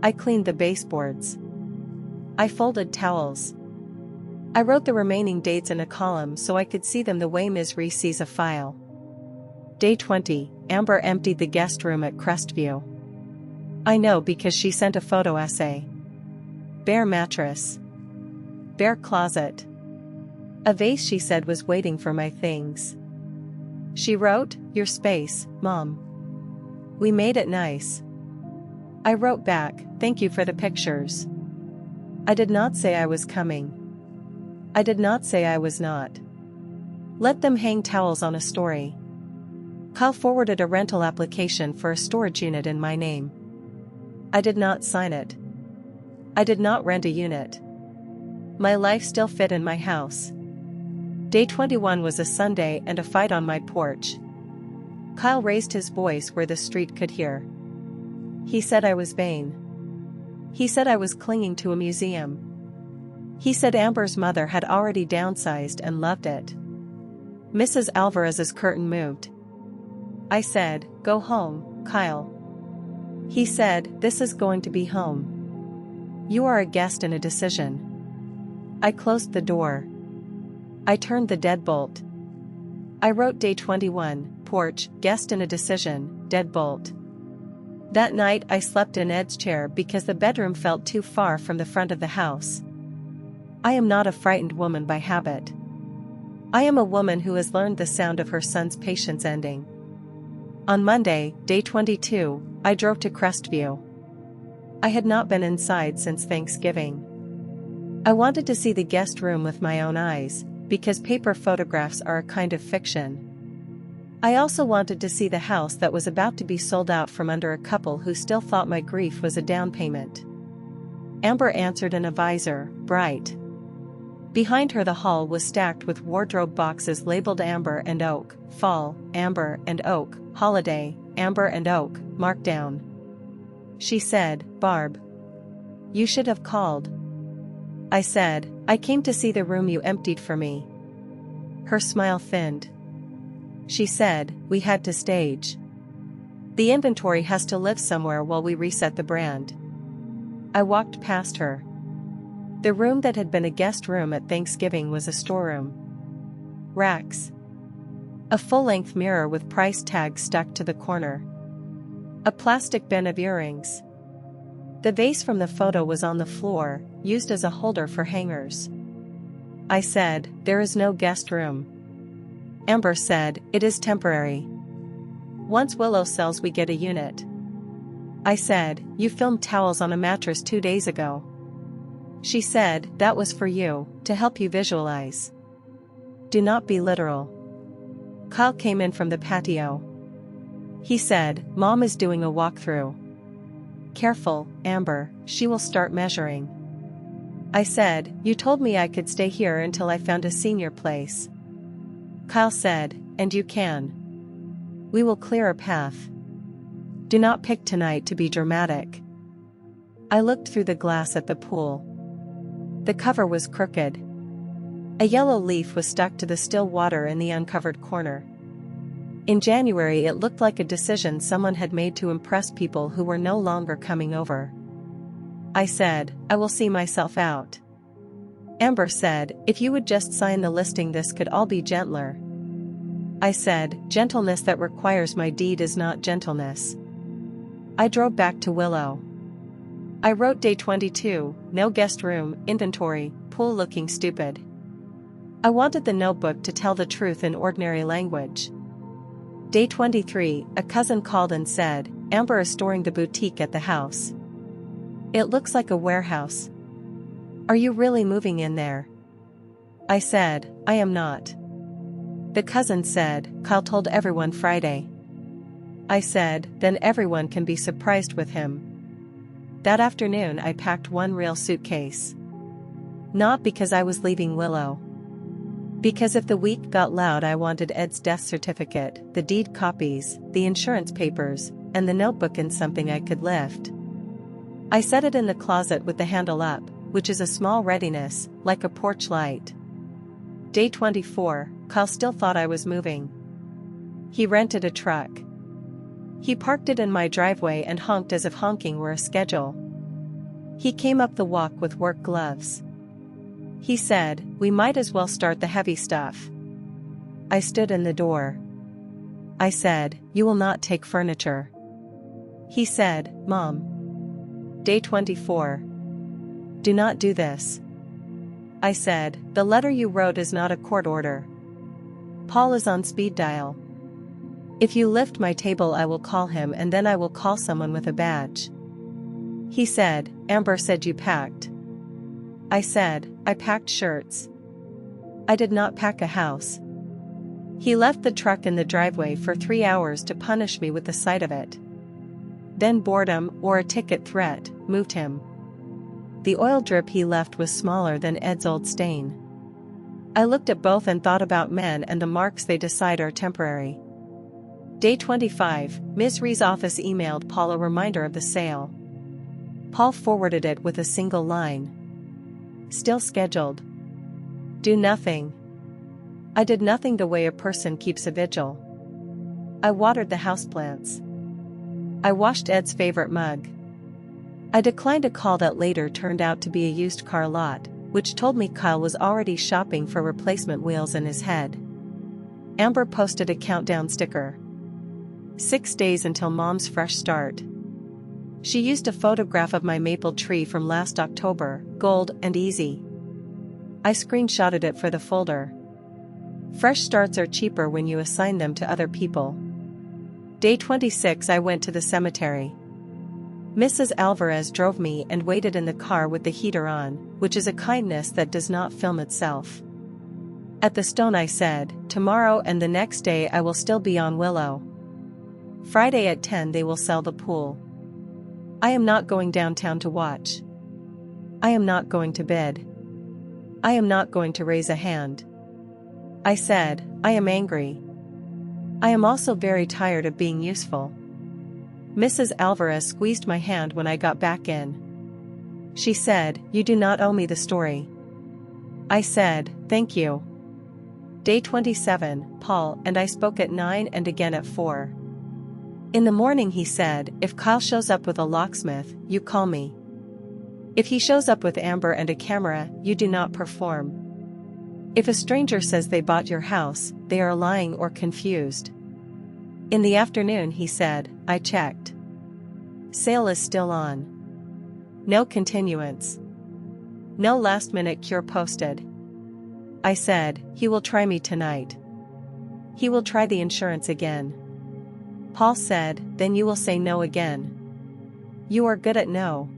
S1: I cleaned the baseboards. I folded towels. I wrote the remaining dates in a column so I could see them the way Ms. Reese sees a file. Day 20, Amber emptied the guest room at Crestview. I know because she sent a photo essay. Bare mattress. Bare closet. A vase she said was waiting for my things. She wrote, your space, Mom. We made it nice. I wrote back, thank you for the pictures. I did not say I was coming. I did not say I was not. Let them hang towels on a story. Kyle forwarded a rental application for a storage unit in my name. I did not sign it. I did not rent a unit. My life still fit in my house. Day 21 was a Sunday and a fight on my porch. Kyle raised his voice where the street could hear. He said I was vain. He said I was clinging to a museum. He said Amber's mother had already downsized and loved it. Mrs. Alvarez's curtain moved. I said, go home, Kyle. He said, this is going to be home. You are a guest in a decision. I closed the door. I turned the deadbolt. I wrote day 21, porch, guest in a decision, deadbolt. That night I slept in Ed's chair because the bedroom felt too far from the front of the house. I am not a frightened woman by habit. I am a woman who has learned the sound of her son's patience ending. On Monday, day 22, I drove to Crestview. I had not been inside since Thanksgiving. I wanted to see the guest room with my own eyes, because paper photographs are a kind of fiction. I also wanted to see the house that was about to be sold out from under a couple who still thought my grief was a down payment. Amber answered in a visor, bright. Behind her the hall was stacked with wardrobe boxes labeled Amber and Oak, Fall, Amber and Oak, Holiday, Amber and Oak, Markdown. She said, Barb. You should have called. I said, I came to see the room you emptied for me. Her smile thinned. She said, we had to stage. The inventory has to live somewhere while we reset the brand. I walked past her. The room that had been a guest room at Thanksgiving was a storeroom. Racks. A full-length mirror with price tags stuck to the corner. A plastic bin of earrings. The vase from the photo was on the floor, used as a holder for hangers. I said, "There is no guest room." Amber said, "It is temporary. Once Willow sells, we get a unit." I said, "You filmed towels on a mattress 2 days ago." She said, "That was for you, to help you visualize. Do not be literal." Kyle came in from the patio. He said, "Mom is doing a walkthrough. Careful, Amber, she will start measuring." I said, "You told me I could stay here until I found a senior place." Kyle said, "And you can. We will clear a path. Do not pick tonight to be dramatic." I looked through the glass at the pool. The cover was crooked. A yellow leaf was stuck to the still water in the uncovered corner. In January, it looked like a decision someone had made to impress people who were no longer coming over. I said, "I will see myself out." Amber said, "If you would just sign the listing, this could all be gentler." I said, "Gentleness that requires my deed is not gentleness." I drove back to Willow. I wrote day 22, no guest room, inventory, pool looking stupid. I wanted the notebook to tell the truth in ordinary language. Day 23, a cousin called and said, "Amber is storing the boutique at the house. It looks like a warehouse. Are you really moving in there?" I said, "I am not." The cousin said, "Kyle told everyone Friday." I said, "Then everyone can be surprised with him." That afternoon I packed one real suitcase. Not because I was leaving Willow. Because if the week got loud, I wanted Ed's death certificate, the deed copies, the insurance papers, and the notebook in something I could lift. I set it in the closet with the handle up, which is a small readiness, like a porch light. Day 24, Kyle still thought I was moving. He rented a truck. He parked it in my driveway and honked as if honking were a schedule. He came up the walk with work gloves. He said, "We might as well start the heavy stuff." I stood in the door. I said, "You will not take furniture." He said, "Mom." Day 24. Do not do this. I said, "The letter you wrote is not a court order. Paul is on speed dial. If you lift my table, I will call him, and then I will call someone with a badge." He said, "Amber said you packed." I said, "I packed shirts. I did not pack a house." He left the truck in the driveway for 3 hours to punish me with the sight of it. Then boredom, or a ticket threat, moved him. The oil drip he left was smaller than Ed's old stain. I looked at both and thought about men and the marks they decide are temporary. Day 25, Ms. Ree's office emailed Paul a reminder of the sale. Paul forwarded it with a single line. "Still scheduled. Do nothing." I did nothing the way a person keeps a vigil. I watered the houseplants. I washed Ed's favorite mug. I declined a call that later turned out to be a used car lot, which told me Kyle was already shopping for replacement wheels in his head. Amber posted a countdown sticker. 6 days until Mom's fresh start. She used a photograph of my maple tree from last October, gold and easy. I screenshotted it for the folder. Fresh starts are cheaper when you assign them to other people. Day 26, I went to the cemetery. Mrs. Alvarez drove me and waited in the car with the heater on, which is a kindness that does not film itself. At the stone I said, "Tomorrow and the next day I will still be on Willow. Friday at 10 they will sell the pool. I am not going downtown to watch. I am not going to bid. I am not going to raise a hand." I said, "I am angry. I am also very tired of being useful." Mrs. Alvarez squeezed my hand when I got back in. She said, "You do not owe me the story." I said, "Thank you." Day 27, Paul and I spoke at 9 and again at 4. In the morning he said, if Kyle shows up with a locksmith, you call me. If he shows up with Amber and a camera, you do not perform. If a stranger says they bought your house, they are lying or confused. In the afternoon he said, I checked. Sale is still on. No continuance. No last-minute cure posted. I said, he will try me tonight. He will try the insurance again. Paul said, then you will say no again. You are good at no.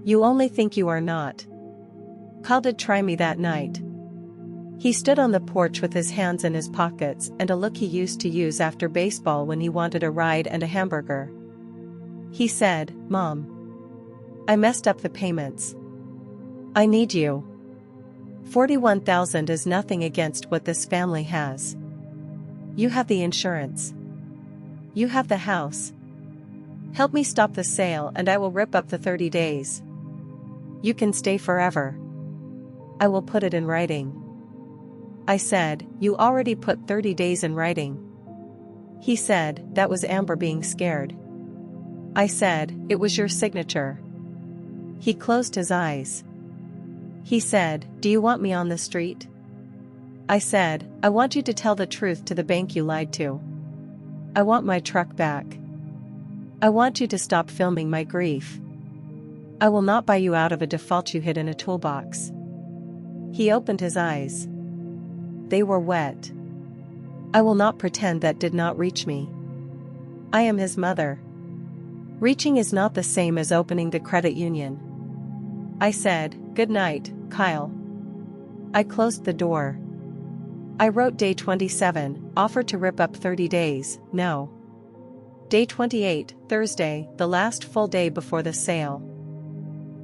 S1: You only think you are not. Kyle did try me that night. He stood on the porch with his hands in his pockets and a look he used to use after baseball when he wanted a ride and a hamburger. He said, Mom, I messed up the payments. I need you. $41,000 is nothing against what this family has. You have the insurance. You have the house. Help me stop the sale and I will rip up the 30 days. You can stay forever. I will put it in writing. I said, you already put 30 days in writing. He said, that was Amber being scared. I said, it was your signature. He closed his eyes. He said, do you want me on the street? I said, I want you to tell the truth to the bank you lied to. I want my truck back. I want you to stop filming my grief. I will not buy you out of a default you hid in a toolbox. He opened his eyes. They were wet. I will not pretend that did not reach me. I am his mother. Reaching is not the same as opening the credit union. I said, good night, Kyle. I closed the door. I wrote day 27, offered to rip up 30 days, no. Day 28, Thursday, the last full day before the sale.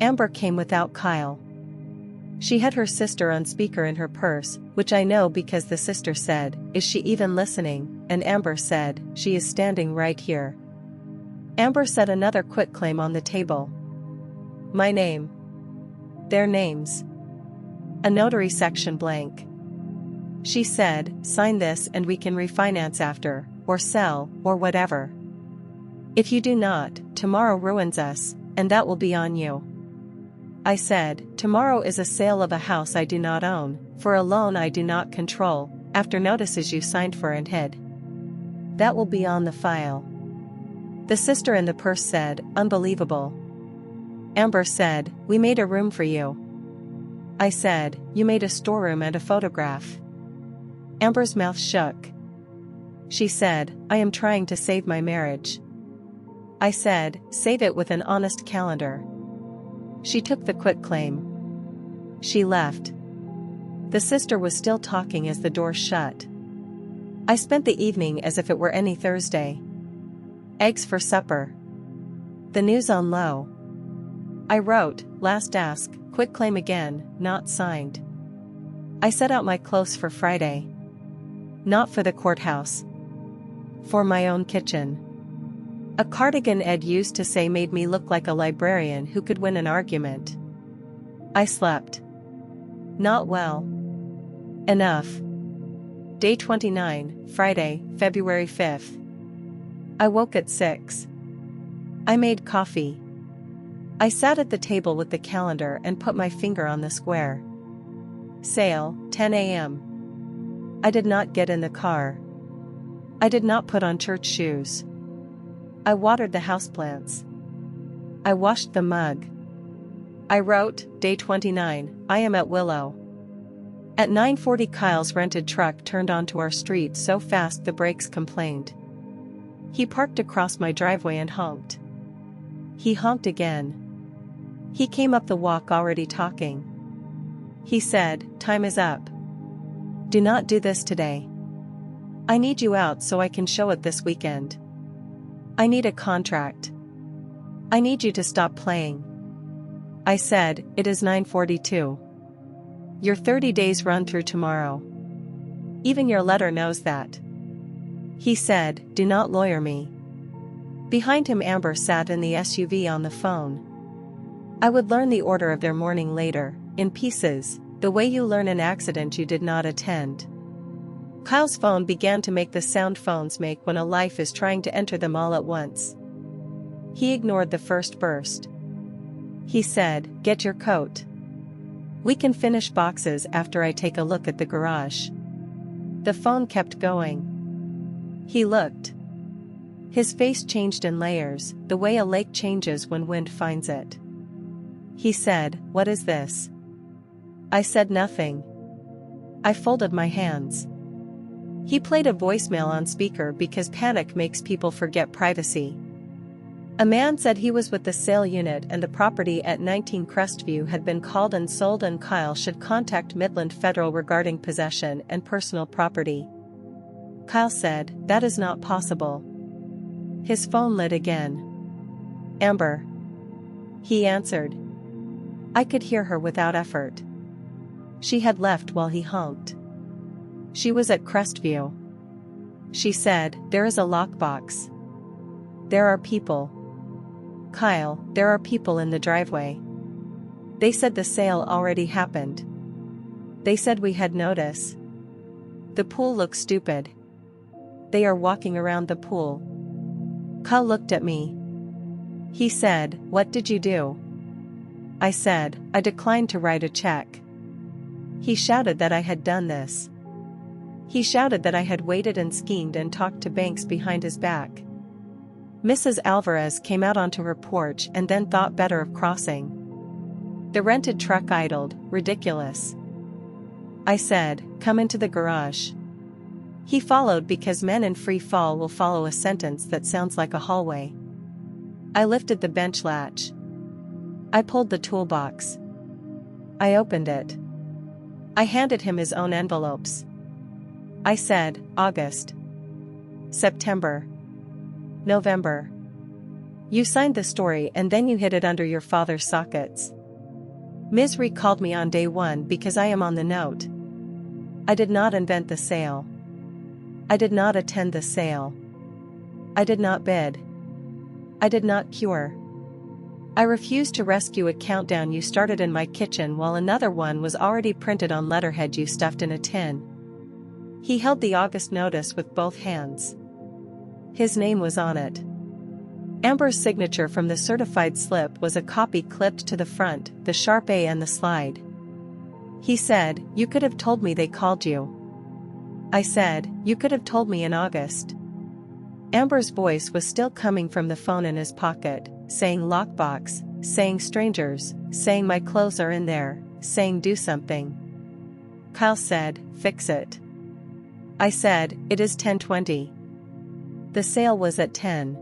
S1: Amber came without Kyle. She had her sister on speaker in her purse, which I know because the sister said, is she even listening? And Amber said, she is standing right here. Amber said another quitclaim on the table. My name. Their names. A notary section blank. She said, sign this and we can refinance after, or sell, or whatever. If you do not, tomorrow ruins us, and that will be on you. I said, tomorrow is a sale of a house I do not own, for a loan I do not control, after notices you signed for and hid. That will be on the file. The sister in the purse said, unbelievable. Amber said, we made a room for you. I said, you made a storeroom and a photograph. Amber's mouth shook. She said, I am trying to save my marriage. I said, save it with an honest calendar. She took the quitclaim. She left. The sister was still talking as the door shut. I spent the evening as if it were any Thursday. Eggs for supper. The news on low. I wrote, last ask, quitclaim again, not signed. I set out my clothes for Friday. Not for the courthouse. For my own kitchen. A cardigan Ed used to say made me look like a librarian who could win an argument. I slept. Not well. Enough. Day 29, Friday, February 5th. I woke at 6. I made coffee. I sat at the table with the calendar and put my finger on the square. Sale, 10 a.m. I did not get in the car. I did not put on church shoes. I watered the houseplants. I washed the mug. I wrote, day 29, I am at Willow. At 9:40 Kyle's rented truck turned onto our street so fast the brakes complained. He parked across my driveway and honked. He honked again. He came up the walk already talking. He said, time is up. Do not do this today. I need you out so I can show it this weekend. I need a contract. I need you to stop playing. I said, it is 9:42. Your 30 days run through tomorrow. Even your letter knows that. He said, do not lawyer me. Behind him Amber sat in the SUV on the phone. I would learn the order of their morning later, in pieces, the way you learn an accident you did not attend. Kyle's phone began to make the sound phones make when a life is trying to enter them all at once. He ignored the first burst. He said, "Get your coat. We can finish boxes after I take a look at the garage." The phone kept going. He looked. His face changed in layers, the way a lake changes when wind finds it. He said, "What is this?" I said nothing. I folded my hands. He played a voicemail on speaker because panic makes people forget privacy. A man said he was with the sale unit and the property at 19 Crestview had been called and sold and Kyle should contact Midland Federal regarding possession and personal property. Kyle said, "That is not possible." His phone lit again. "Amber." He answered. I could hear her without effort. She had left while he honked. She was at Crestview. She said, "There is a lockbox. There are people." "Kyle, there are people in the driveway. They said the sale already happened. They said we had notice. The pool looks stupid. They are walking around the pool." Kyle looked at me. He said, "What did you do?" I said, "I declined to write a check." He shouted that I had done this. He shouted that I had waited and schemed and talked to banks behind his back. Mrs. Alvarez came out onto her porch and then thought better of crossing. The rented truck idled, ridiculous. I said, "Come into the garage." He followed because men in free fall will follow a sentence that sounds like a hallway. I lifted the bench latch. I pulled the toolbox. I opened it. I handed him his own envelopes. I said, "August. September. November. You signed the story and then you hid it under your father's sockets. Misery called me on day one because I am on the note. I did not invent the sale. I did not attend the sale. I did not bid. I did not cure. I refused to rescue a countdown you started in my kitchen while another one was already printed on letterhead you stuffed in a tin." He held the August notice with both hands. His name was on it. Amber's signature from the certified slip was a copy clipped to the front, the sharp A and the slide. He said, "You could have told me they called you." I said, "You could have told me in August." Amber's voice was still coming from the phone in his pocket, saying lockbox, saying strangers, saying my clothes are in there, saying do something. Kyle said, "Fix it." I said, "It is 10:20. The sale was at 10.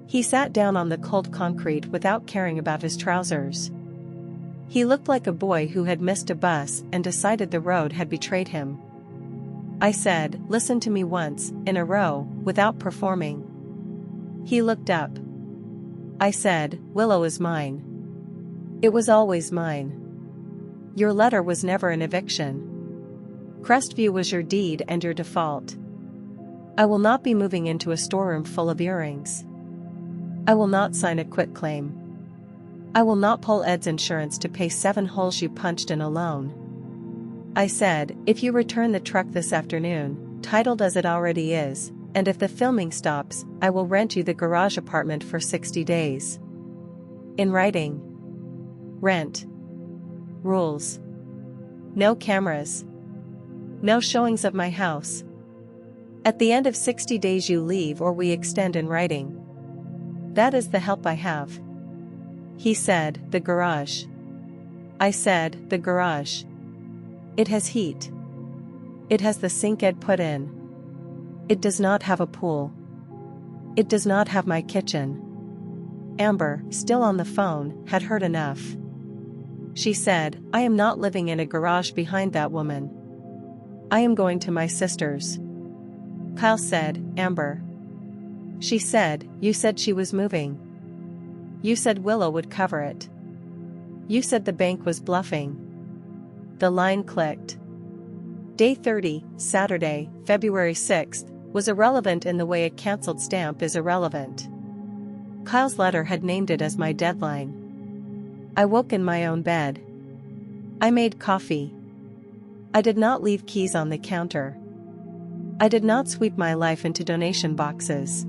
S1: He sat down on the cold concrete without caring about his trousers. He looked like a boy who had missed a bus and decided the road had betrayed him. I said, "Listen to me once, in a row, without performing." He looked up. I said, "Willow is mine. It was always mine. Your letter was never an eviction. Crestview was your deed and your default. I will not be moving into a storeroom full of earrings. I will not sign a quitclaim. I will not pull Ed's insurance to pay 7 holes you punched in a loan." I said, "If you return the truck this afternoon, titled as it already is, and if the filming stops, I will rent you the garage apartment for 60 days. In writing. Rent. Rules. No cameras. No showings of my house. At the end of 60 days you leave or we extend in writing. That is the help I have." He said, "The garage." I said, "The garage. It has heat. It has the sink Ed put in. It does not have a pool. It does not have my kitchen." Amber, still on the phone, had heard enough. She said, "I am not living in a garage behind that woman. I am going to my sister's." Kyle said, "Amber." She said, "You said she was moving. You said Willow would cover it. You said the bank was bluffing." The line clicked. Day 30, Saturday, February 6th, was irrelevant in the way a cancelled stamp is irrelevant. Kyle's letter had named it as my deadline. I woke in my own bed. I made coffee. I did not leave keys on the counter. I did not sweep my life into donation boxes.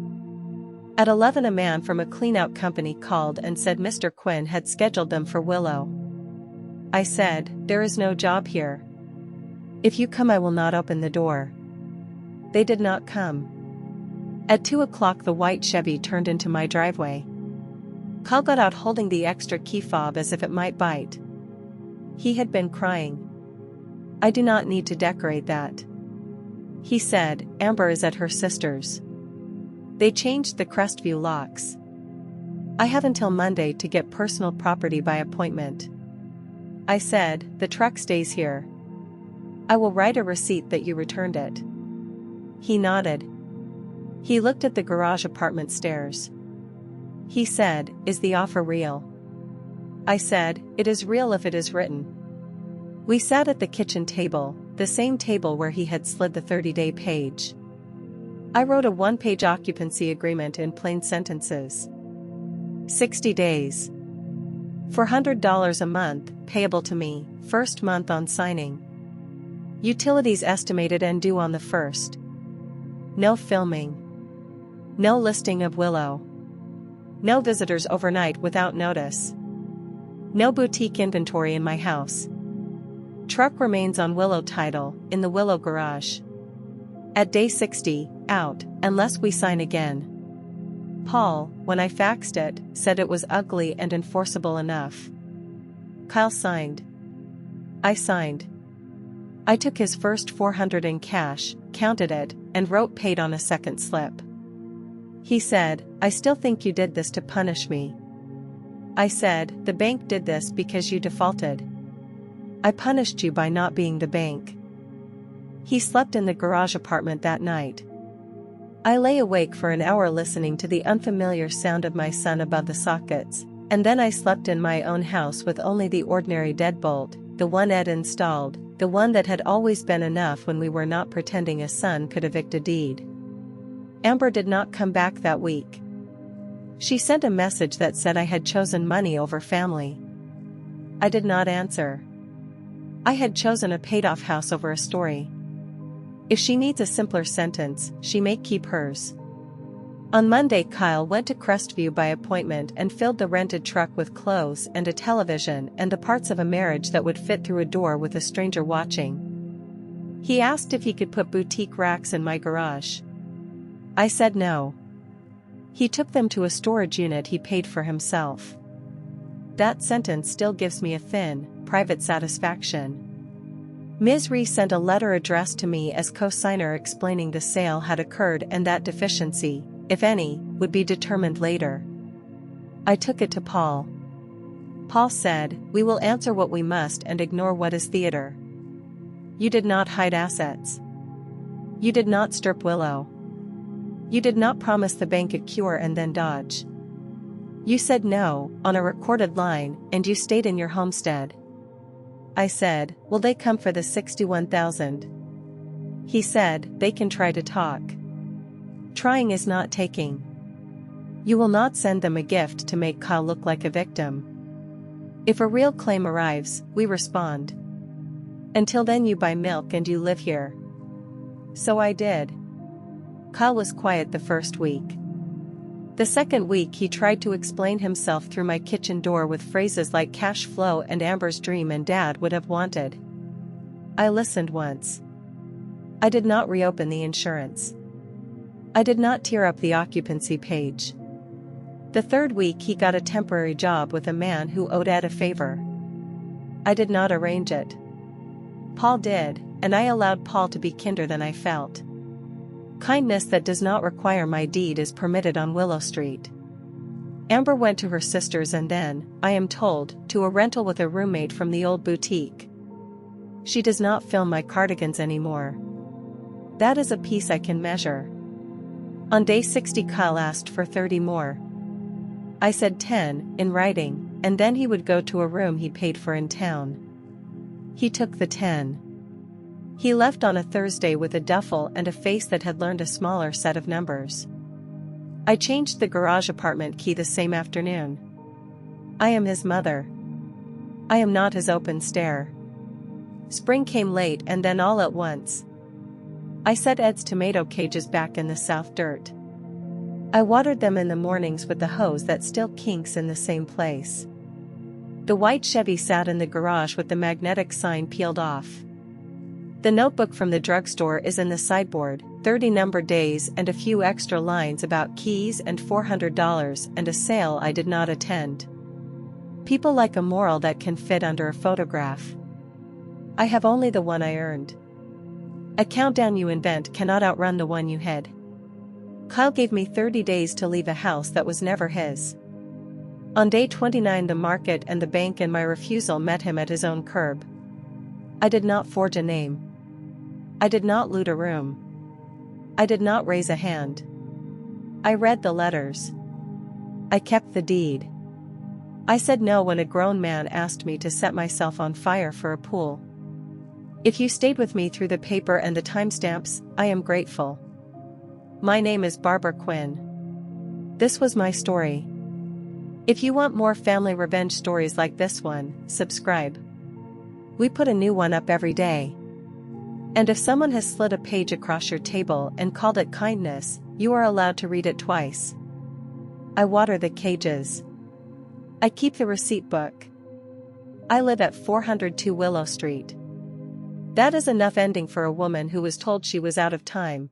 S1: At 11 a man from a clean-out company called and said Mr. Quinn had scheduled them for Willow. I said, "There is no job here. If you come I will not open the door." They did not come. At 2 o'clock the white Chevy turned into my driveway. Kyle got out holding the extra key fob as if it might bite. He had been crying. "I do not need to decorate that," he said. "Amber is at her sister's. They changed the Crestview locks. I have until Monday to get personal property by appointment." I said, "The truck stays here. I will write a receipt that you returned it." He nodded. He looked at the garage apartment stairs. He said, "Is the offer real?" I said, "It is real if it is written." We sat at the kitchen table, the same table where he had slid the 30-day page. I wrote a one-page occupancy agreement in plain sentences. 60 days. $400 a month, payable to me, first month on signing. Utilities estimated and due on the 1st. No filming. No listing of Willow. No visitors overnight without notice. No boutique inventory in my house. Truck remains on Willow title, in the Willow garage. At day 60, out, unless we sign again. Paul, when I faxed it, said it was ugly and enforceable enough. Kyle signed. I signed. I took his first $400 in cash, counted it, and wrote paid on a second slip. He said, "I still think you did this to punish me." I said, "The bank did this because you defaulted. I punished you by not being the bank." He slept in the garage apartment that night. I lay awake for an hour listening to the unfamiliar sound of my son above the sockets, and then I slept in my own house with only the ordinary deadbolt, the one Ed installed, the one that had always been enough when we were not pretending a son could evict a deed. Amber did not come back that week. She sent a message that said I had chosen money over family. I did not answer. I had chosen a paid-off house over a story. If she needs a simpler sentence, she may keep hers. On Monday Kyle went to Crestview by appointment and filled the rented truck with clothes and a television and the parts of a marriage that would fit through a door with a stranger watching. He asked if he could put boutique racks in my garage. I said no. He took them to a storage unit he paid for himself. That sentence still gives me a thin, private satisfaction. Ms. Ree sent a letter addressed to me as co-signer explaining the sale had occurred and that deficiency, if any, would be determined later. I took it to Paul. Paul said, "We will answer what we must and ignore what is theater. You did not hide assets. You did not strip Willow. You did not promise the bank a cure and then dodge. You said no, on a recorded line, and you stayed in your homestead." I said, "Will they come for the $61,000? He said, "They can try to talk. Trying is not taking. You will not send them a gift to make Kyle look like a victim. If a real claim arrives, we respond. Until then you buy milk and you live here." So I did. Kyle was quiet the first week. The second week he tried to explain himself through my kitchen door with phrases like cash flow and Amber's dream and Dad would have wanted. I listened once. I did not reopen the insurance. I did not tear up the occupancy page. The third week he got a temporary job with a man who owed Ed a favor. I did not arrange it. Paul did, and I allowed Paul to be kinder than I felt. Kindness that does not require my deed is permitted on Willow Street. Amber went to her sister's and then, I am told, to a rental with a roommate from the old boutique. She does not film my cardigans anymore. That is a piece I can measure. On day 60 Kyle asked for 30 more. I said 10, in writing, and then he would go to a room he paid for in town. He took the 10. He left on a Thursday with a duffel and a face that had learned a smaller set of numbers. I changed the garage apartment key the same afternoon. I am his mother. I am not his open stare. Spring came late and then all at once. I set Ed's tomato cages back in the south dirt. I watered them in the mornings with the hose that still kinks in the same place. The white Chevy sat in the garage with the magnetic sign peeled off. The notebook from the drugstore is in the sideboard, 30 numbered days and a few extra lines about keys and $400 and a sale I did not attend. People like a moral that can fit under a photograph. I have only the one I earned. A countdown you invent cannot outrun the one you hid. Kyle gave me 30 days to leave a house that was never his. On day 29 the market and the bank and my refusal met him at his own curb. I did not forge a name. I did not loot a room. I did not raise a hand. I read the letters. I kept the deed. I said no when a grown man asked me to set myself on fire for a pool. If you stayed with me through the paper and the timestamps, I am grateful. My name is Barbara Quinn. This was my story. If you want more family revenge stories like this one, subscribe. We put a new one up every day. And if someone has slid a page across your table and called it kindness, you are allowed to read it twice. I water the cages. I keep the receipt book. I live at 402 Willow Street. That is enough ending for a woman who was told she was out of time,